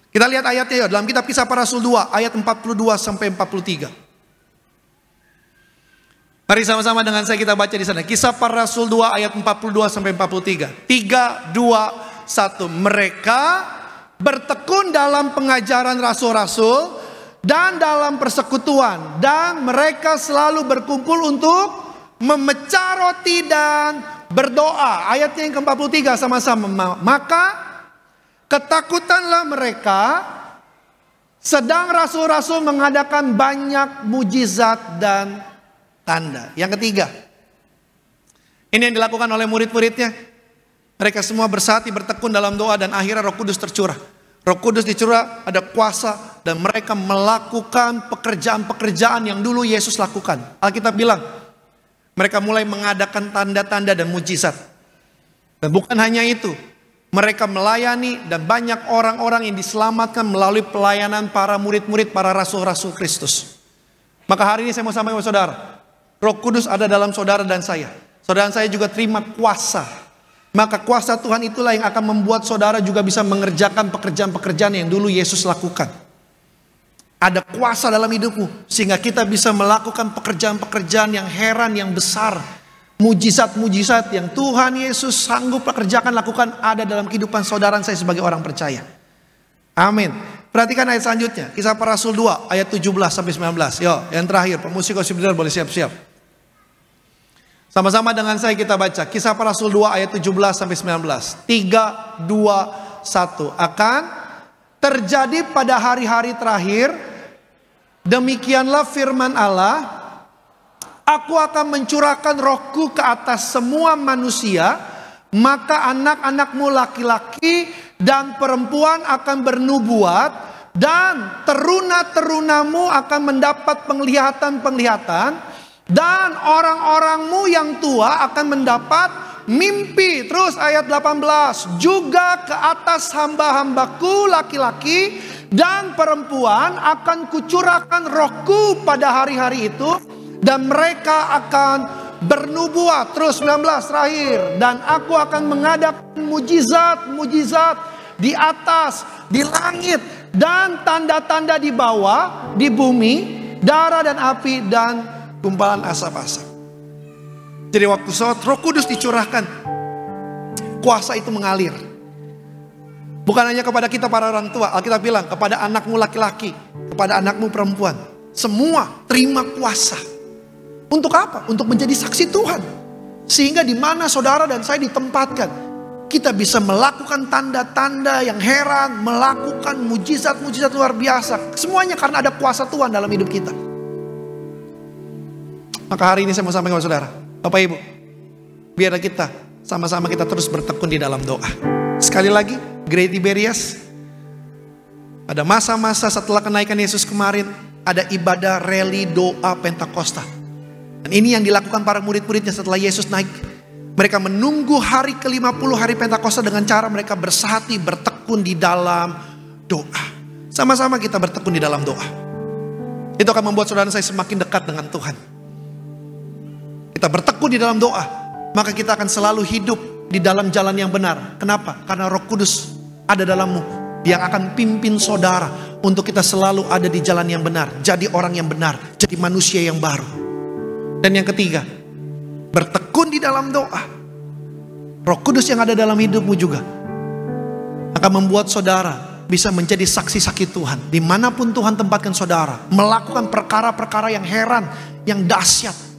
Kita lihat ayatnya ya, dalam kitab Kisah Para Rasul 2 ayat 42 sampai 43. Mari sama-sama dengan saya kita baca di sana. Kisah Para Rasul 2 ayat 42 sampai 43. 3, 2, 1. Mereka bertekun dalam pengajaran rasul-rasul dan dalam persekutuan, dan mereka selalu berkumpul untuk memecah roti dan berdoa. Ayatnya yang ke-43 sama-sama. Maka ketakutanlah mereka sedang rasul-rasul mengadakan banyak mujizat dan tanda. Yang ketiga, ini yang dilakukan oleh murid-muridnya. Mereka semua bersati, bertekun dalam doa, dan akhirnya Roh Kudus tercurah. Roh Kudus dicurah, ada kuasa, dan mereka melakukan pekerjaan-pekerjaan yang dulu Yesus lakukan. Alkitab bilang, mereka mulai mengadakan tanda-tanda dan mujizat. Dan bukan hanya itu, mereka melayani, dan banyak orang-orang yang diselamatkan melalui pelayanan para murid-murid, para rasul-rasul Kristus. Maka hari ini saya mau sampaikan kepada saudara, Roh Kudus ada dalam saudara dan saya. Saudara dan saya juga terima kuasa. Maka kuasa Tuhan itulah yang akan membuat saudara juga bisa mengerjakan pekerjaan-pekerjaan yang dulu Yesus lakukan. Ada kuasa dalam hidupmu sehingga kita bisa melakukan pekerjaan-pekerjaan yang heran, yang besar. Mujizat-mujizat yang Tuhan Yesus sanggup pekerjakan, lakukan ada dalam kehidupan saudara dan saya sebagai orang percaya. Amin. Perhatikan ayat selanjutnya. Kisah Para Rasul 2 ayat 17 sampai 19. Yo, yang terakhir, pemusik gospel boleh siap-siap. Sama-sama dengan saya kita baca Kisah Para Rasul 2 ayat 17 sampai 19. 3, 2, 1. Akan terjadi pada hari-hari terakhir, demikianlah firman Allah, aku akan mencurahkan rohku ke atas semua manusia, maka anak-anakmu laki-laki dan perempuan akan bernubuat, dan teruna-terunamu akan mendapat penglihatan-penglihatan, dan orang-orangmu yang tua akan mendapat mimpi. Terus ayat 18, juga ke atas hamba-hambaku laki-laki dan perempuan akan kucurahkan rohku pada hari-hari itu, dan mereka akan bernubuat. Terus 19 terakhir, dan aku akan mengadakan mujizat-mujizat di atas, di langit, dan tanda-tanda di bawah, di bumi, darah dan api dan gumpalan asap-asap. Jadi waktu Roh Kudus dicurahkan, kuasa itu mengalir. Bukan hanya kepada kita para orang tua, Alkitab bilang kepada anakmu laki-laki, kepada anakmu perempuan, semua terima kuasa. Untuk apa? Untuk menjadi saksi Tuhan. Sehingga di mana saudara dan saya ditempatkan, kita bisa melakukan tanda-tanda yang heran, melakukan mujizat-mujizat luar biasa. Semuanya karena ada kuasa Tuhan dalam hidup kita. Maka hari ini saya mau sampaikan kepada saudara, Bapak Ibu, biarlah kita sama-sama kita terus bertekun di dalam doa. Sekali lagi, Great Tiberias, pada masa-masa setelah kenaikan Yesus kemarin, ada ibadah reli doa Pentakosta. Dan ini yang dilakukan para murid-muridnya setelah Yesus naik. Mereka menunggu hari ke-50 hari Pentakosta dengan cara mereka bersehati, bertekun di dalam doa. Sama-sama kita bertekun di dalam doa. Itu akan membuat saudara saya semakin dekat dengan Tuhan. Kita bertekun di dalam doa, maka kita akan selalu hidup di dalam jalan yang benar. Kenapa? Karena Roh Kudus ada dalammu, yang akan pimpin saudara untuk kita selalu ada di jalan yang benar. Jadi orang yang benar, jadi manusia yang baru. Dan yang ketiga, bertekun di dalam doa. Roh Kudus yang ada dalam hidupmu juga akan membuat saudara bisa menjadi saksi-saksi Tuhan. Dimanapun Tuhan tempatkan saudara, melakukan perkara-perkara yang heran, yang dahsyat.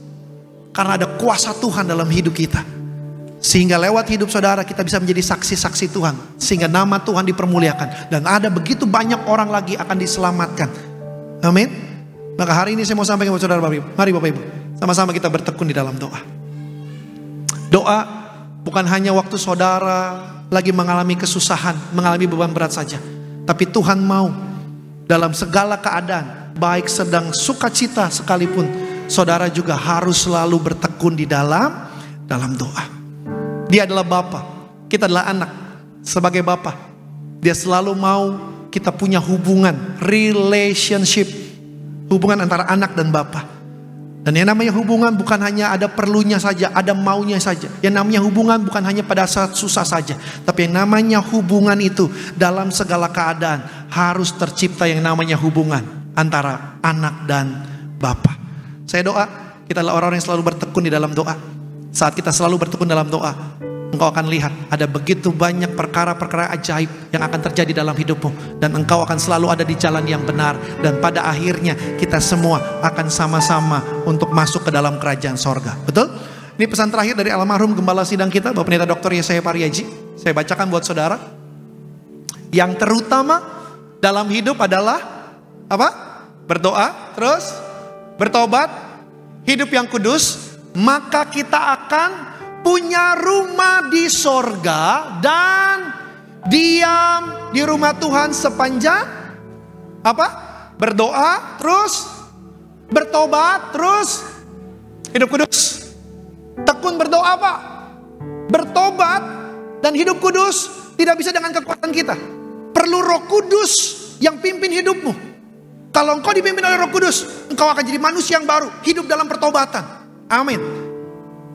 Karena ada kuasa Tuhan dalam hidup kita. Sehingga lewat hidup saudara kita bisa menjadi saksi-saksi Tuhan. Sehingga nama Tuhan dipermuliakan. Dan ada begitu banyak orang lagi akan diselamatkan. Amin. Maka hari ini saya mau sampaikan kepada saudara Bapak Ibu. Mari Bapak Ibu, sama-sama kita bertekun di dalam doa. Doa bukan hanya waktu saudara lagi mengalami kesusahan, mengalami beban berat saja. Tapi Tuhan mau dalam segala keadaan, baik sedang sukacita sekalipun, saudara juga harus selalu bertekun di dalam doa. Dia adalah Bapa, kita adalah anak. Sebagai Bapa, Dia selalu mau kita punya hubungan, relationship, hubungan antara anak dan Bapa. Dan yang namanya hubungan bukan hanya ada perlunya saja, ada maunya saja. Yang namanya hubungan bukan hanya pada saat susah saja, tapi yang namanya hubungan itu dalam segala keadaan harus tercipta yang namanya hubungan antara anak dan Bapa. Saya doa Kita adalah orang-orang yang selalu bertekun di dalam doa. Saat kita selalu bertekun dalam doa, engkau akan lihat ada begitu banyak perkara-perkara ajaib yang akan terjadi dalam hidupmu. Dan engkau akan selalu ada di jalan yang benar. Dan pada akhirnya kita semua akan sama-sama untuk masuk ke dalam kerajaan sorga. Betul? Ini pesan terakhir dari almarhum gembala sidang kita, Bapak Pendeta Dr. Yesaya Pariaji. Saya bacakan buat saudara. Yang terutama dalam hidup adalah apa? Berdoa, terus bertobat, hidup yang kudus, maka kita akan punya rumah di sorga dan diam di rumah Tuhan sepanjang apa? Berdoa, terus bertobat, terus hidup kudus. Tekun berdoa Pak, bertobat dan hidup kudus tidak bisa dengan kekuatan kita. Perlu Roh Kudus yang pimpin hidupmu. Kalau engkau dipimpin oleh Roh Kudus, engkau akan jadi manusia yang baru, hidup dalam pertobatan. Amin.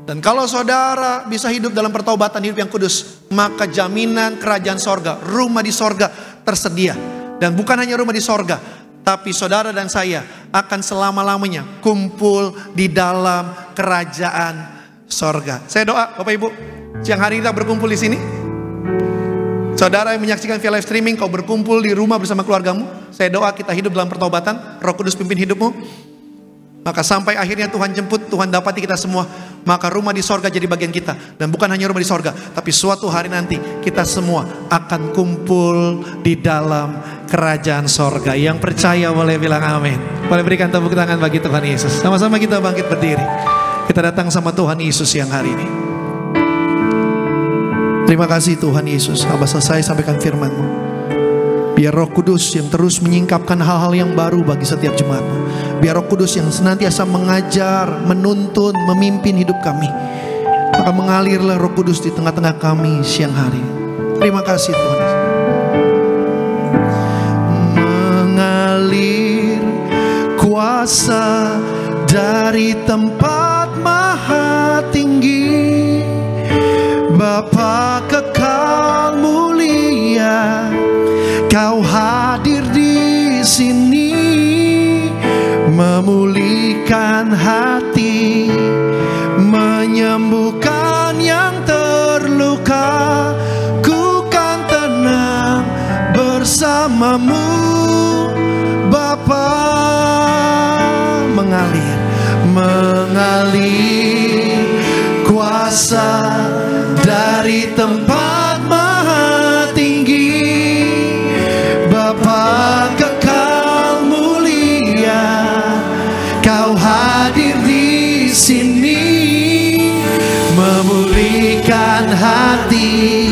Dan kalau saudara bisa hidup dalam pertobatan, hidup yang kudus, maka jaminan kerajaan sorga, rumah di sorga tersedia. Dan bukan hanya rumah di sorga, tapi saudara dan saya akan selama-lamanya kumpul di dalam kerajaan sorga. Saya doa Bapak Ibu, siang hari kita berkumpul di sini. Saudara yang menyaksikan via live streaming, kau berkumpul di rumah bersama keluargamu. Saya doa kita hidup dalam pertobatan, Roh Kudus pimpin hidupmu. Maka sampai akhirnya Tuhan jemput, Tuhan dapati kita semua. Maka rumah di sorga jadi bagian kita. Dan bukan hanya rumah di sorga, tapi suatu hari nanti kita semua akan kumpul di dalam kerajaan sorga. Yang percaya boleh bilang amin. Boleh berikan tepuk tangan bagi Tuhan Yesus. Sama-sama kita bangkit berdiri. Kita datang sama Tuhan Yesus yang hari ini. Terima kasih Tuhan Yesus. Abah selesai sampaikan firman-Mu. Biar Roh Kudus yang terus menyingkapkan hal-hal yang baru bagi setiap jemaat-Mu. Biar Roh Kudus yang senantiasa mengajar, menuntun, memimpin hidup kami. Maka mengalirlah Roh Kudus di tengah-tengah kami siang hari. Terima kasih Tuhan. Mengalir kuasa dari tempat maha tinggi, Bapa kekal mulia, Kau hadir di sini, memulihkan hati, menyembuhkan yang terluka. Ku kan tenang bersamamu, Bapa. Mengalir kuasa dari tempat maha tinggi, Bapa kekal mulia, Kau hadir di sini, memulihkan hati,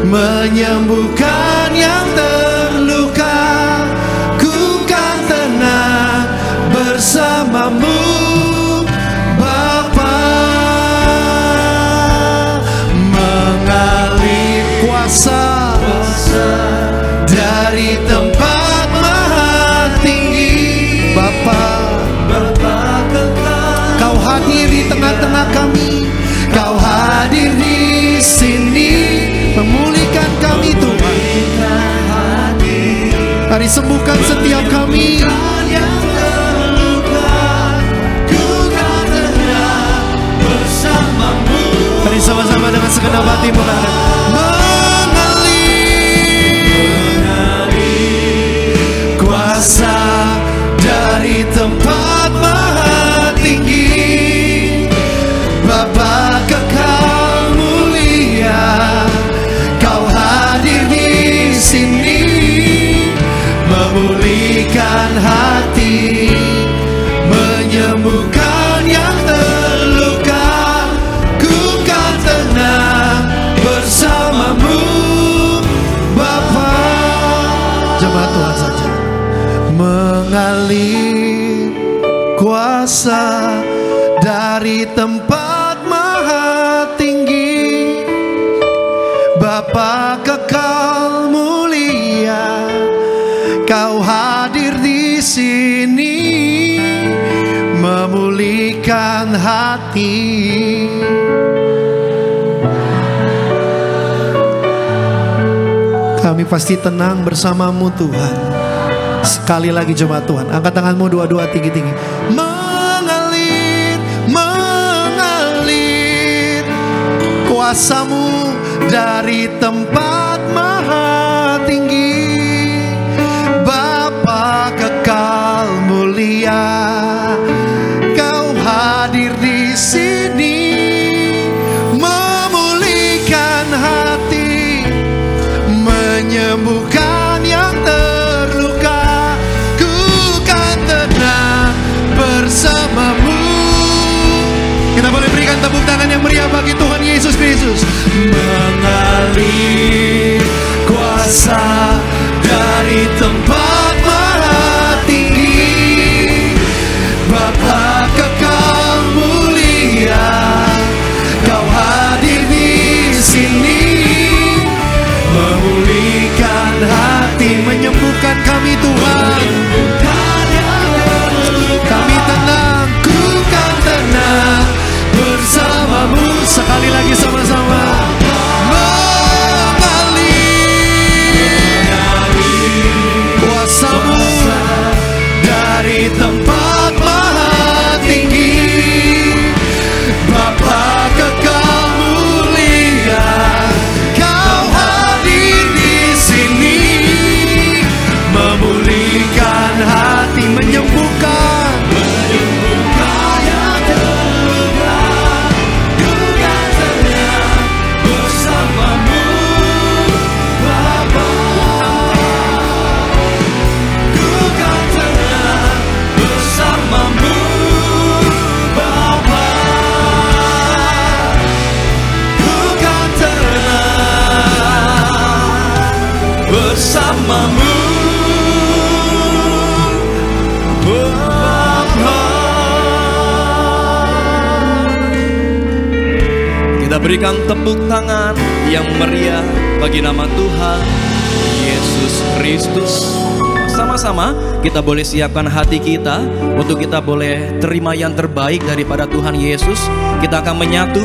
menyembuhkan yang terluka. Ku kan tenang bersamamu, Bapa. Mengalir kuasa dari tempat maha tinggi, Bapa. Kau hadir di tengah-tengah kami, Kau hadir di sini, memulihkan kami Tuhan. Mari sembuhkan setiap kami. Mari sama-sama dengan segenap hati mengalir kuasa dari tempat maha tinggi, Bapa kekal mulia, Kau hadir di sini, memulihkan hati, menyembuhkan yang terluka. Ku kan tenang bersamamu, Bapa. Jemaat Tuhan saja. Mengalir kuasa dari tempat maha tinggi, Bapa kekal mulia, Kau hadir di sini, memulihkan hati. Kami pasti tenang bersamamu Tuhan. Sekali lagi jemaat Tuhan, angkat tanganmu dua-dua tinggi-tinggi. Mengalir kuasa-Mu dari tempat maha tinggi. Bapa kekal mulia, Kau hadir di sini, memulihkan hati, menyembuhkan yang terluka. Ku kan tenang bersama-Mu. Kita boleh berikan tepuk tangan yang meriah bagi Tuhan Yesus Kristus. Mengalir kuasa dari tempat maha tinggi. Bapa kekal mulia, Kau hadir di sini, memulihkan hati, menyembuhkan kami Tuhan. Kami tenang, ku kan tenang bersama-Mu. Sekali lagi sama-sama. Kuasa-Mu dari tempat maha tinggi. Bapa kekal mulia, Kau hadir di sini, memulihkan hati, menyembuhkan yang terluka. Ku kan tenang bersama-Mu, Bapa. Ku kan tenang bersama-Mu, Bapa. Ku kan tenang bersama-Mu, Bapa. Kita berikan tepuk tangan yang meriah bagi nama Tuhan Yesus Kristus. Sama-sama kita boleh siapkan hati kita untuk kita boleh terima yang terbaik daripada Tuhan Yesus. Kita akan menyatu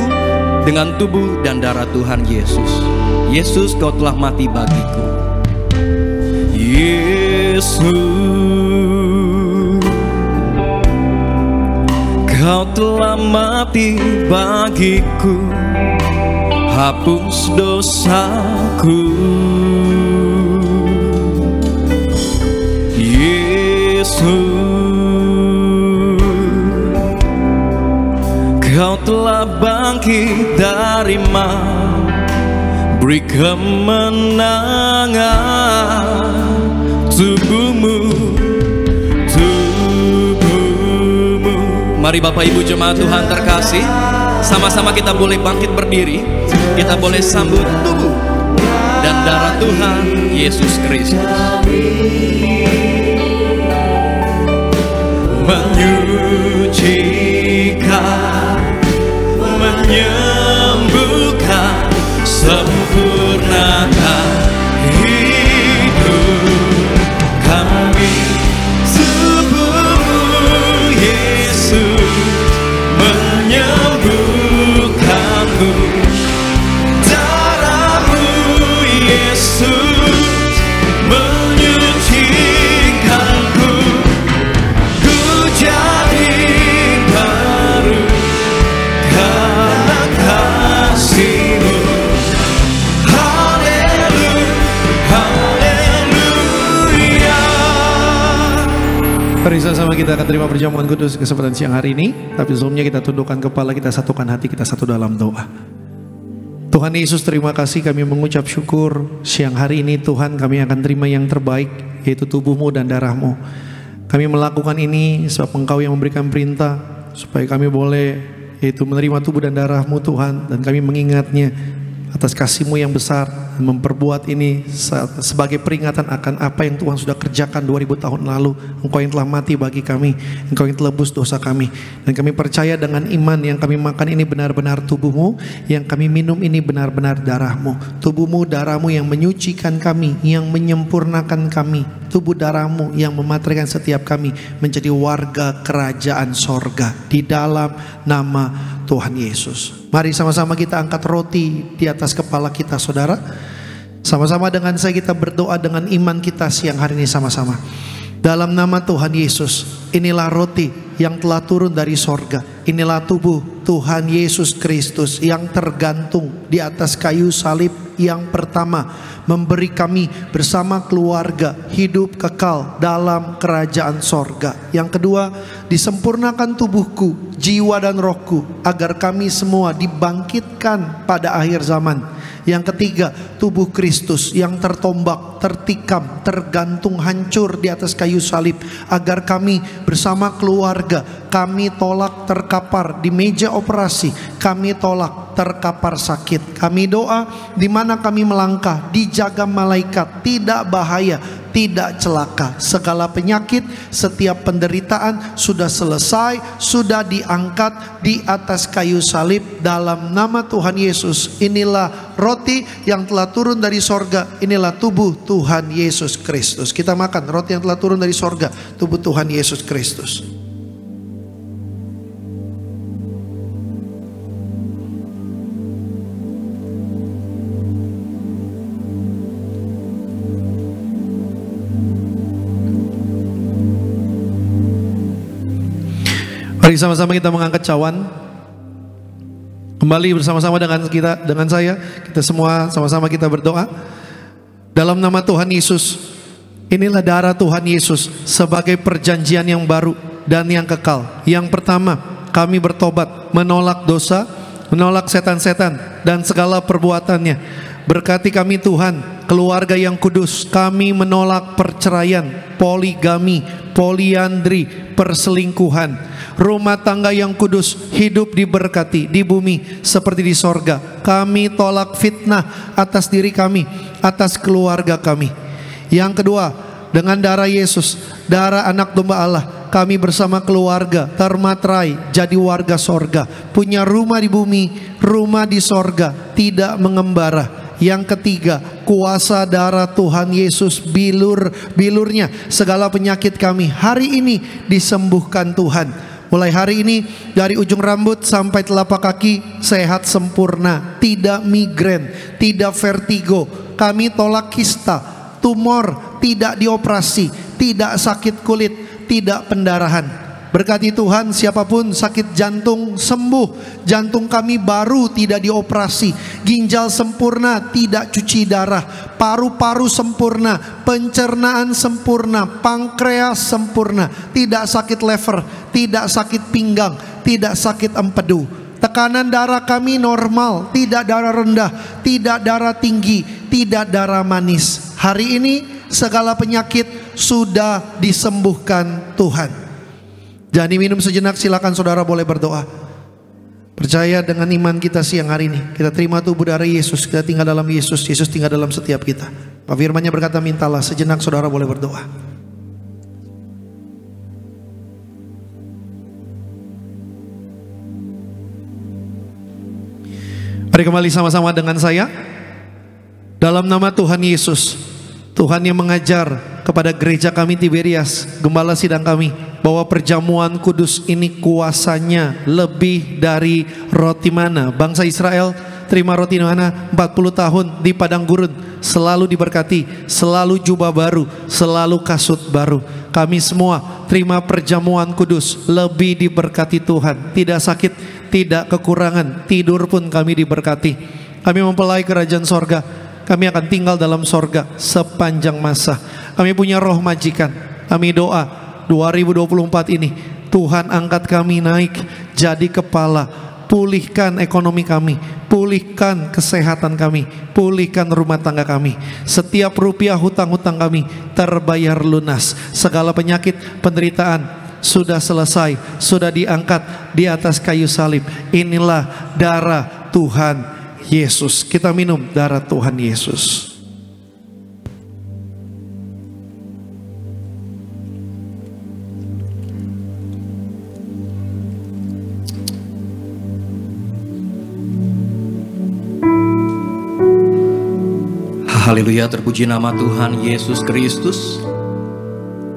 dengan tubuh dan darah Tuhan Yesus. Yesus, Kau telah mati bagiku. Yesus, Kau telah mati bagiku, hapus dosaku. Yesus, Kau telah bangkit dari maut, beri kemenangan. Tubuh-Mu, tubuh-Mu. Mari Bapak Ibu jemaat Tuhan terkasih, sama-sama kita boleh bangkit berdiri. Kita boleh sambut tubuh dan darah Tuhan Yesus Kristus. Menyucikan, menyembuhkan, sempurnakan hidup kami. Tubuh-Mu Yesus menyembuhkanku, darah-Mu Yesus menyucikanku. Ku jadi baru karena kasih-Mu. Mari sama kita akan terima perjamuan kudus kesempatan siang hari ini. Tapi sebelumnya kita tundukkan kepala, kita satukan hati kita satu dalam doa. Tuhan Yesus, terima kasih, kami mengucap syukur siang hari ini Tuhan, kami akan terima yang terbaik, yaitu tubuh-Mu dan darah-Mu. Kami melakukan ini sebab Engkau yang memberikan perintah supaya kami boleh yaitu menerima tubuh dan darah-Mu Tuhan. Dan kami mengingatnya atas kasih-Mu yang besar, memperbuat ini sebagai peringatan akan apa yang Tuhan sudah kerjakan 2000 tahun lalu. Engkau yang telah mati bagi kami, Engkau yang telah tebus dosa kami. Dan kami percaya dengan iman yang kami makan ini benar-benar tubuh-Mu, yang kami minum ini benar-benar darah-Mu. Tubuh-Mu, darah-Mu yang menyucikan kami, yang menyempurnakan kami. Tubuh darah-Mu yang memateraikan setiap kami menjadi warga kerajaan sorga di dalam nama Tuhan Yesus. Mari sama-sama kita angkat roti di atas kepala kita, saudara. Sama-sama dengan saya kita berdoa dengan iman kita siang hari ini sama-sama. Dalam nama Tuhan Yesus, inilah roti yang telah turun dari sorga. inilah tubuh Tuhan Yesus Kristus yang tergantung di atas kayu salib yang pertama, memberi kami bersama keluarga hidup kekal dalam kerajaan sorga. Yang kedua, disempurnakan tubuhku, jiwa dan rohku, agar kami semua dibangkitkan pada akhir zaman. Yang ketiga, tubuh Kristus yang tertombak, tertikam, tergantung, hancur di atas kayu salib, agar kami bersama keluarga, kami tolak terkapar di meja operasi, kami tolak terkapar sakit. Kami doa di mana kami melangkah dijaga malaikat, tidak bahaya, tidak celaka. Segala penyakit, setiap penderitaan sudah selesai, sudah diangkat di atas kayu salib dalam nama Tuhan Yesus. Inilah roti yang telah turun dari sorga, inilah tubuh Tuhan Yesus Kristus. Kita makan roti yang telah turun dari sorga, tubuh Tuhan Yesus Kristus. Mari sama-sama kita mengangkat cawan. Kembali bersama-sama dengan saya, kita semua sama-sama kita berdoa. Dalam nama Tuhan Yesus, inilah darah Tuhan Yesus sebagai perjanjian yang baru dan yang kekal. Yang pertama, kami bertobat, menolak dosa, menolak setan-setan dan segala perbuatannya. Berkati kami Tuhan, keluarga yang kudus. Kami menolak perceraian, poligami, poliandri, perselingkuhan. Rumah tangga yang kudus, hidup diberkati di bumi seperti di sorga. Kami tolak fitnah atas diri kami, atas keluarga kami. Yang kedua, dengan darah Yesus, darah anak domba Allah, kami bersama keluarga termaterai jadi warga sorga, punya rumah di bumi, rumah di sorga, tidak mengembara. Yang ketiga, kuasa darah Tuhan Yesus bilurnya segala penyakit kami hari ini disembuhkan Tuhan. Mulai hari ini dari ujung rambut sampai telapak kaki sehat sempurna, tidak migrain, tidak vertigo. Kami tolak kista, tumor, tidak dioperasi, tidak sakit kulit, tidak pendarahan. Berkati Tuhan, siapapun sakit jantung sembuh, jantung kami baru tidak dioperasi, ginjal sempurna tidak cuci darah, paru-paru sempurna, pencernaan sempurna, pankreas sempurna, tidak sakit lever, tidak sakit pinggang, tidak sakit empedu. Tekanan darah kami normal, tidak darah rendah, tidak darah tinggi, tidak darah manis. Hari ini segala penyakit sudah disembuhkan Tuhan. Jangan diminum sejenak, silakan saudara boleh berdoa. Percaya dengan iman kita siang hari ini, kita terima tubuh darah Yesus, kita tinggal dalam Yesus, Yesus tinggal dalam setiap kita. Pak firman-Nya berkata, mintalah. Sejenak saudara boleh berdoa. Mari kembali sama-sama dengan saya. Dalam nama Tuhan Yesus, Tuhan yang mengajar kepada gereja kami Tiberias, gembala sidang kami, bahwa perjamuan kudus ini kuasanya lebih dari roti mana. Bangsa Israel terima roti mana 40 tahun di padang gurun, selalu diberkati, selalu jubah baru, selalu kasut baru. Kami semua terima perjamuan kudus, lebih diberkati Tuhan, tidak sakit, tidak kekurangan, tidur pun kami diberkati. Kami mempelai kerajaan sorga, kami akan tinggal dalam sorga sepanjang masa. Kami punya roh majikan. Kami doa 2024 ini Tuhan angkat kami naik jadi kepala, pulihkan ekonomi kami, pulihkan kesehatan kami, pulihkan rumah tangga kami. Setiap rupiah hutang-hutang kami terbayar lunas. Segala penyakit, penderitaan sudah selesai, sudah diangkat di atas kayu salib. Inilah darah Tuhan Yesus. Kita minum darah Tuhan Yesus. Haleluya, terpuji nama Tuhan Yesus Kristus.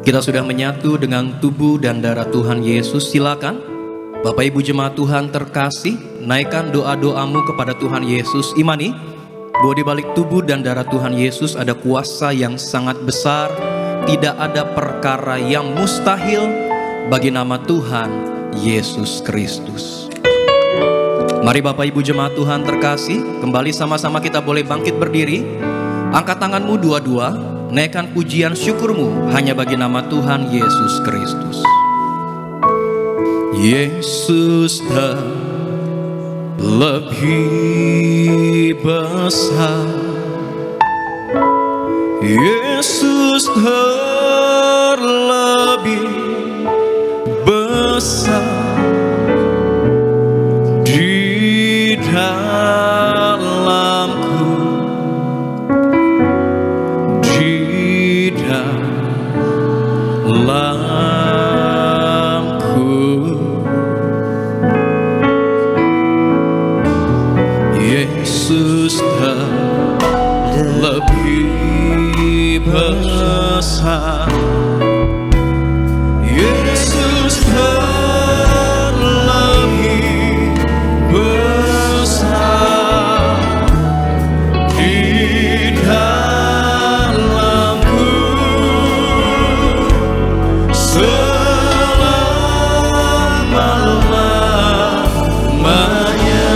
Kita sudah menyatu dengan tubuh dan darah Tuhan Yesus. Silakan Bapak Ibu jemaat Tuhan terkasih, naikkan doa-doamu kepada Tuhan Yesus. Imani bahwa di balik tubuh dan darah Tuhan Yesus ada kuasa yang sangat besar. Tidak ada perkara yang mustahil bagi nama Tuhan Yesus Kristus. Mari Bapak Ibu jemaat Tuhan terkasih, kembali sama-sama kita boleh bangkit berdiri. Angkat tanganmu dua-dua, naikkan pujian syukurmu hanya bagi nama Tuhan Yesus Kristus. Yesus lebih besar, Yesus terlebih besar di dalamku, di dalamku. Yesus lebih besar, Yesus terlebih besar di dalamku selama-lamanya.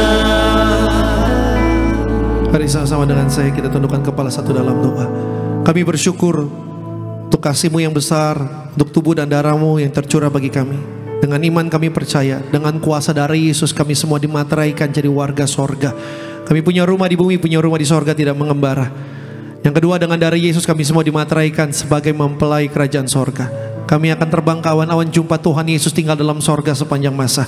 Mari sama-sama dengan saya kita tundukkan kepala satu dalam doa. Kami bersyukur untuk kasih-Mu yang besar, untuk tubuh dan darah-Mu yang tercurah bagi kami. Dengan iman kami percaya, dengan kuasa darah Yesus kami semua dimateraikan jadi warga sorga. Kami punya rumah di bumi, punya rumah di sorga, tidak mengembara. Yang kedua, dengan darah Yesus kami semua dimateraikan sebagai mempelai kerajaan sorga. Kami akan terbang ke awan-awan jumpa Tuhan Yesus tinggal dalam sorga sepanjang masa.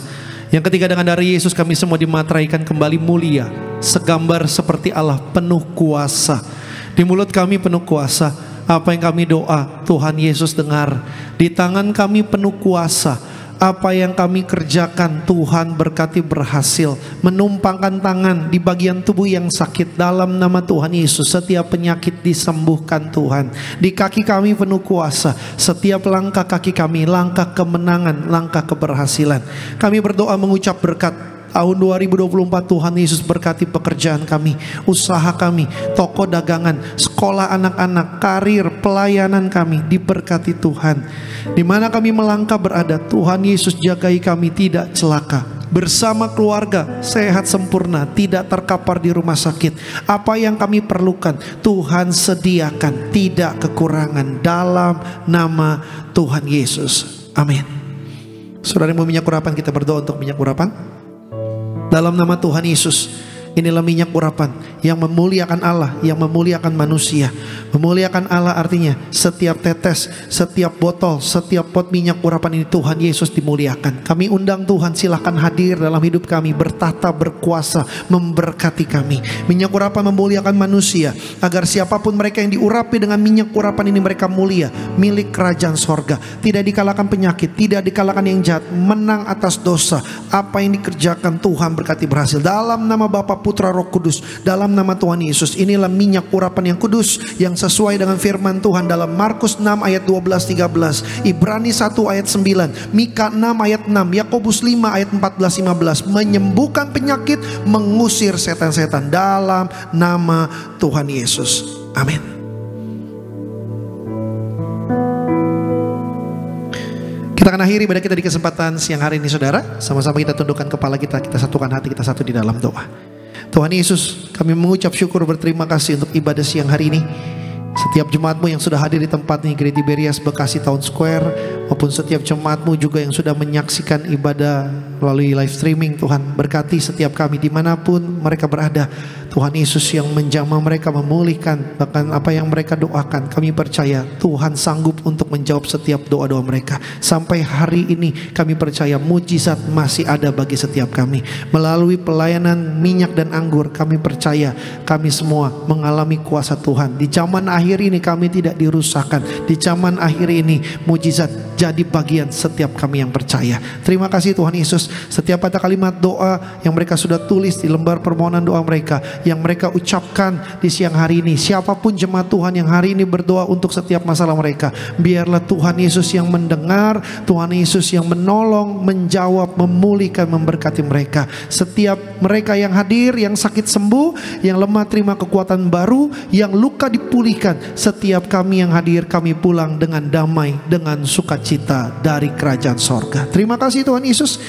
Yang ketiga, dengan darah Yesus kami semua dimateraikan kembali mulia, segambar seperti Allah, penuh kuasa. Di mulut kami penuh kuasa, apa yang kami doa Tuhan Yesus dengar. Di tangan kami penuh kuasa, apa yang kami kerjakan Tuhan berkati berhasil. Menumpangkan tangan di bagian tubuh yang sakit dalam nama Tuhan Yesus, setiap penyakit disembuhkan Tuhan. Di kaki kami penuh kuasa, setiap langkah kaki kami langkah kemenangan, langkah keberhasilan. Kami berdoa mengucap berkat tahun 2024. Tuhan Yesus berkati pekerjaan kami, usaha kami, toko dagangan, sekolah anak-anak, karir, pelayanan kami diberkati Tuhan. Di mana kami melangkah berada, Tuhan Yesus jagai kami tidak celaka. Bersama keluarga sehat sempurna, tidak terkapar di rumah sakit. Apa yang kami perlukan Tuhan sediakan, tidak kekurangan, dalam nama Tuhan Yesus. Amin. Saudara yang mau minyak urapan, kita berdoa untuk minyak urapan. Dalam nama Tuhan Yesus, inilah minyak urapan yang memuliakan Allah, yang memuliakan manusia. Memuliakan Allah artinya setiap tetes, setiap botol, setiap pot minyak urapan ini Tuhan Yesus dimuliakan. Kami undang Tuhan, silahkan hadir dalam hidup kami, bertahta, berkuasa, memberkati kami. Minyak urapan memuliakan manusia, agar siapapun mereka yang diurapi dengan minyak urapan ini mereka mulia, milik kerajaan sorga. Tidak dikalahkan penyakit, tidak dikalahkan yang jahat, menang atas dosa. Apa yang dikerjakan Tuhan berkati berhasil. Dalam nama Bapa, Putra, Roh Kudus, dalam nama Tuhan Yesus, inilah minyak urapan yang kudus, yang sesuai dengan firman Tuhan dalam Markus 6 ayat 12-13, Ibrani 1 ayat 9, Mika 6 ayat 6, Yakobus 5 ayat 14-15, menyembuhkan penyakit, mengusir setan-setan dalam nama Tuhan Yesus. Amin. Kita akan akhiri ibadah kita di kesempatan siang hari ini, saudara. Sama-sama kita tundukkan kepala kita, kita satukan hati kita satu di dalam doa. Tuhan Yesus, kami mengucap syukur, berterima kasih untuk ibadah siang hari ini. Setiap jemaat-Mu yang sudah hadir di tempat ini, Gereja Tiberias Bekasi Town Square, maupun setiap jemaat-Mu juga yang sudah menyaksikan ibadah melalui live streaming, Tuhan berkati setiap kami dimanapun mereka berada. Tuhan Yesus yang menjamah mereka, memulihkan bahkan apa yang mereka doakan. Kami percaya Tuhan sanggup untuk menjawab setiap doa-doa mereka. Sampai hari ini kami percaya mujizat masih ada bagi setiap kami. Melalui pelayanan minyak dan anggur, kami percaya kami semua mengalami kuasa Tuhan. Di zaman akhir ini kami tidak dirusakkan. Di zaman akhir ini mujizat jadi bagian setiap kami yang percaya. Terima kasih Tuhan Yesus. Setiap kata kalimat doa yang mereka sudah tulis di lembar permohonan doa mereka, yang mereka ucapkan di siang hari ini, siapapun jemaat Tuhan yang hari ini berdoa untuk setiap masalah mereka, biarlah Tuhan Yesus yang mendengar, Tuhan Yesus yang menolong, menjawab, memulihkan, memberkati mereka. Setiap mereka yang hadir, yang sakit sembuh, yang lemah terima kekuatan baru, yang luka dipulihkan. Setiap kami yang hadir, kami pulang dengan damai, dengan sukacita. sukacita dari kerajaan sorga. Terima kasih Tuhan Yesus.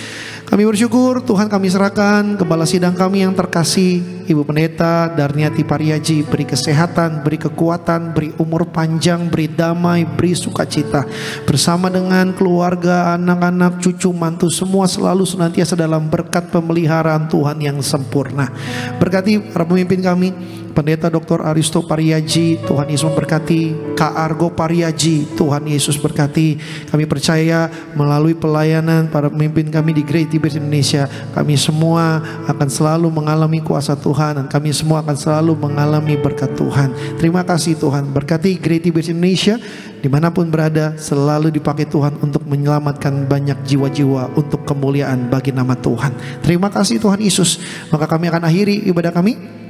Kami bersyukur Tuhan, kami serahkan Kepala Sidang kami yang terkasih, Ibu Pendeta Darniati Pariaji. Beri kesehatan, beri kekuatan, beri umur panjang, beri damai, beri sukacita. Bersama dengan keluarga, anak-anak, cucu, mantu, semua selalu senantiasa dalam berkat pemeliharaan Tuhan yang sempurna. Berkati para pemimpin kami, Pendeta Dr. Aristo Pariaji, Tuhan Yesus memberkati. Kak Argo Pariaji, Tuhan Yesus berkati. Kami percaya melalui pelayanan para pemimpin kami di Great Tibers Indonesia, kami semua akan selalu mengalami kuasa Tuhan, dan kami semua akan selalu mengalami berkat Tuhan. Terima kasih Tuhan. Berkati Great Tibers Indonesia, dimanapun berada, selalu dipakai Tuhan untuk menyelamatkan banyak jiwa-jiwa untuk kemuliaan bagi nama Tuhan. Terima kasih Tuhan Yesus. Maka kami akan akhiri ibadah kami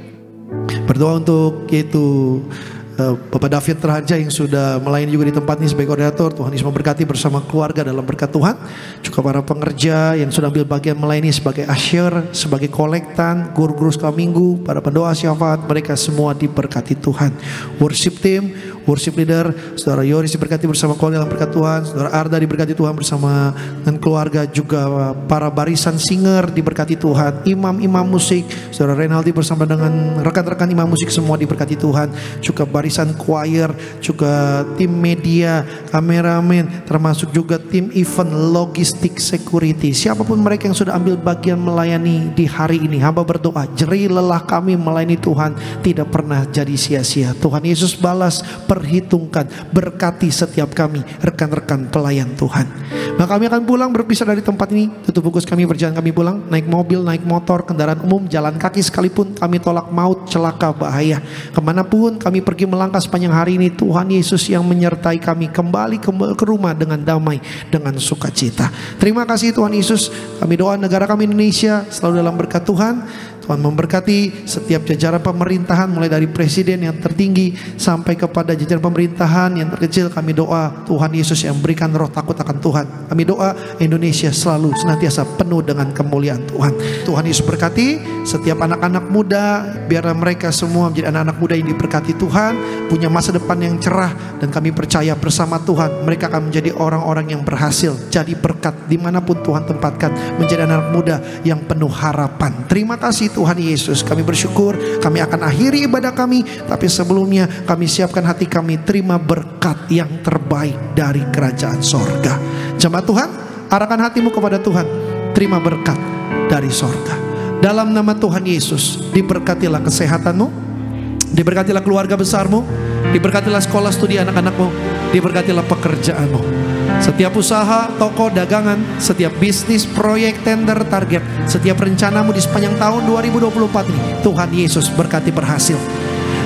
berdoa untuk yaitu Bapak David Raja yang sudah melayani juga di tempat ini sebagai koordinator. Tuhan Yesus memberkati bersama keluarga dalam berkat Tuhan. Juga para pengerja yang sudah ambil bagian melayani sebagai usher, sebagai kolektan, guru-guru sekolah minggu, para pendoa syafaat, mereka semua diberkati Tuhan. Worship team, worship leader, Saudara Yoris diberkati bersama keluarga dalam berkat Tuhan. Saudara Arda diberkati Tuhan bersama dengan keluarga. Juga para barisan singer diberkati Tuhan. Imam-imam musik, Saudara Renaldi bersama dengan rekan-rekan imam musik semua diberkati Tuhan. Juga barisan choir, juga tim media, kameramen, termasuk juga tim event, logistik, security. Siapapun mereka yang sudah ambil bagian melayani di hari ini, hamba berdoa jerih lelah kami melayani Tuhan tidak pernah jadi sia-sia. Tuhan Yesus balas, perhitungkan, berkati setiap kami, rekan-rekan pelayan Tuhan. Maka kami akan pulang berpisah dari tempat ini. Tutup bungkus kami, berjalan kami pulang, naik mobil, naik motor, kendaraan umum, jalan kaki sekalipun, kami tolak maut, celaka, bahaya. Kemanapun kami pergi melangkah sepanjang hari ini, Tuhan Yesus yang menyertai kami kembali ke rumah dengan damai, dengan sukacita. Terima kasih Tuhan Yesus. Kami doa negara kami Indonesia selalu dalam berkat Tuhan. Tuhan memberkati setiap jajaran pemerintahan, mulai dari presiden yang tertinggi sampai kepada jajaran pemerintahan yang terkecil. Kami doa Tuhan Yesus yang berikan roh takut akan Tuhan. Kami doa Indonesia selalu senantiasa penuh dengan kemuliaan Tuhan. Tuhan Yesus berkati setiap anak-anak muda, biar mereka semua menjadi anak-anak muda yang diberkati Tuhan, punya masa depan yang cerah, dan kami percaya bersama Tuhan mereka akan menjadi orang-orang yang berhasil, jadi berkat dimanapun Tuhan tempatkan, menjadi anak muda yang penuh harapan. Terima kasih Tuhan Yesus. Kami bersyukur. Kami akan akhiri ibadah kami, tapi sebelumnya kami siapkan hati kami terima berkat yang terbaik dari kerajaan sorga. Jemaat Tuhan, arahkan hatimu kepada Tuhan. Terima berkat dari sorga. Dalam nama Tuhan Yesus, diberkatilah kesehatanmu, diberkatilah keluarga besarmu, diberkatilah sekolah studi anak-anakmu, diberkatilah pekerjaanmu. Setiap usaha, toko, dagangan, setiap bisnis, proyek, tender, target, setiap rencanamu di sepanjang tahun 2024 ini, Tuhan Yesus berkati berhasil.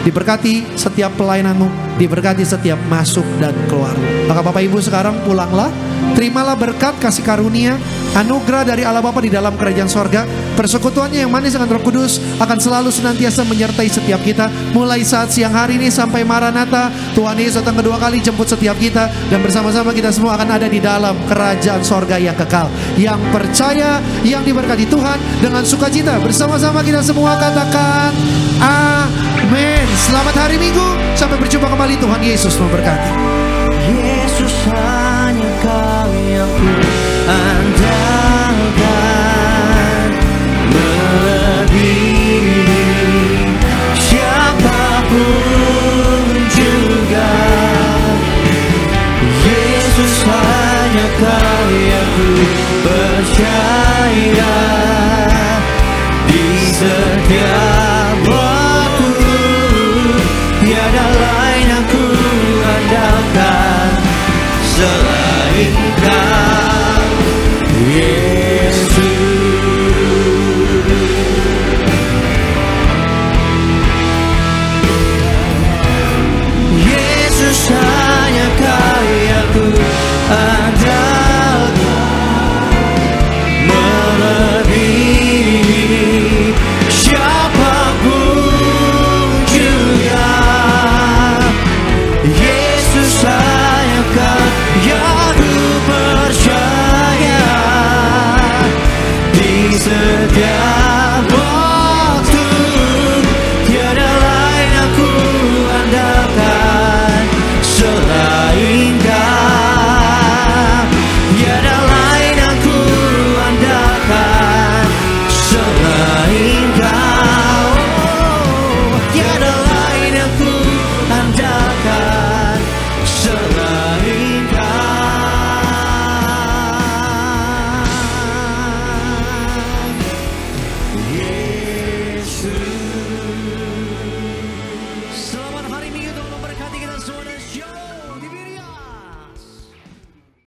Diberkati setiap pelayananmu, diberkati setiap masuk dan keluarmu. Maka Bapak Ibu sekarang pulanglah, terimalah berkat kasih karunia, anugerah dari Allah Bapa di dalam kerajaan sorga. Persekutuannya yang manis dengan Roh Kudus akan selalu senantiasa menyertai setiap kita, mulai saat siang hari ini sampai Maranatha. Tuhan Yesus datang kedua kali jemput setiap kita, dan bersama-sama kita semua akan ada di dalam kerajaan sorga yang kekal. Yang percaya, yang diberkati Tuhan dengan sukacita, bersama-sama kita semua katakan amin. Selamat hari Minggu, sampai berjumpa kembali. Tuhan Yesus memberkati. Yesus hanya Kau yang ku andalkan, melebihi siapapun juga. Yesus hanya Kau yang ku percaya, di setiap waktu tiada lain yang ku andalkan selain Kau, Yesus. Yesus hanya Kau yang ku andalkan, melebihi siapapun juga. Yesus hanya Kau yang ku percaya, Yesus.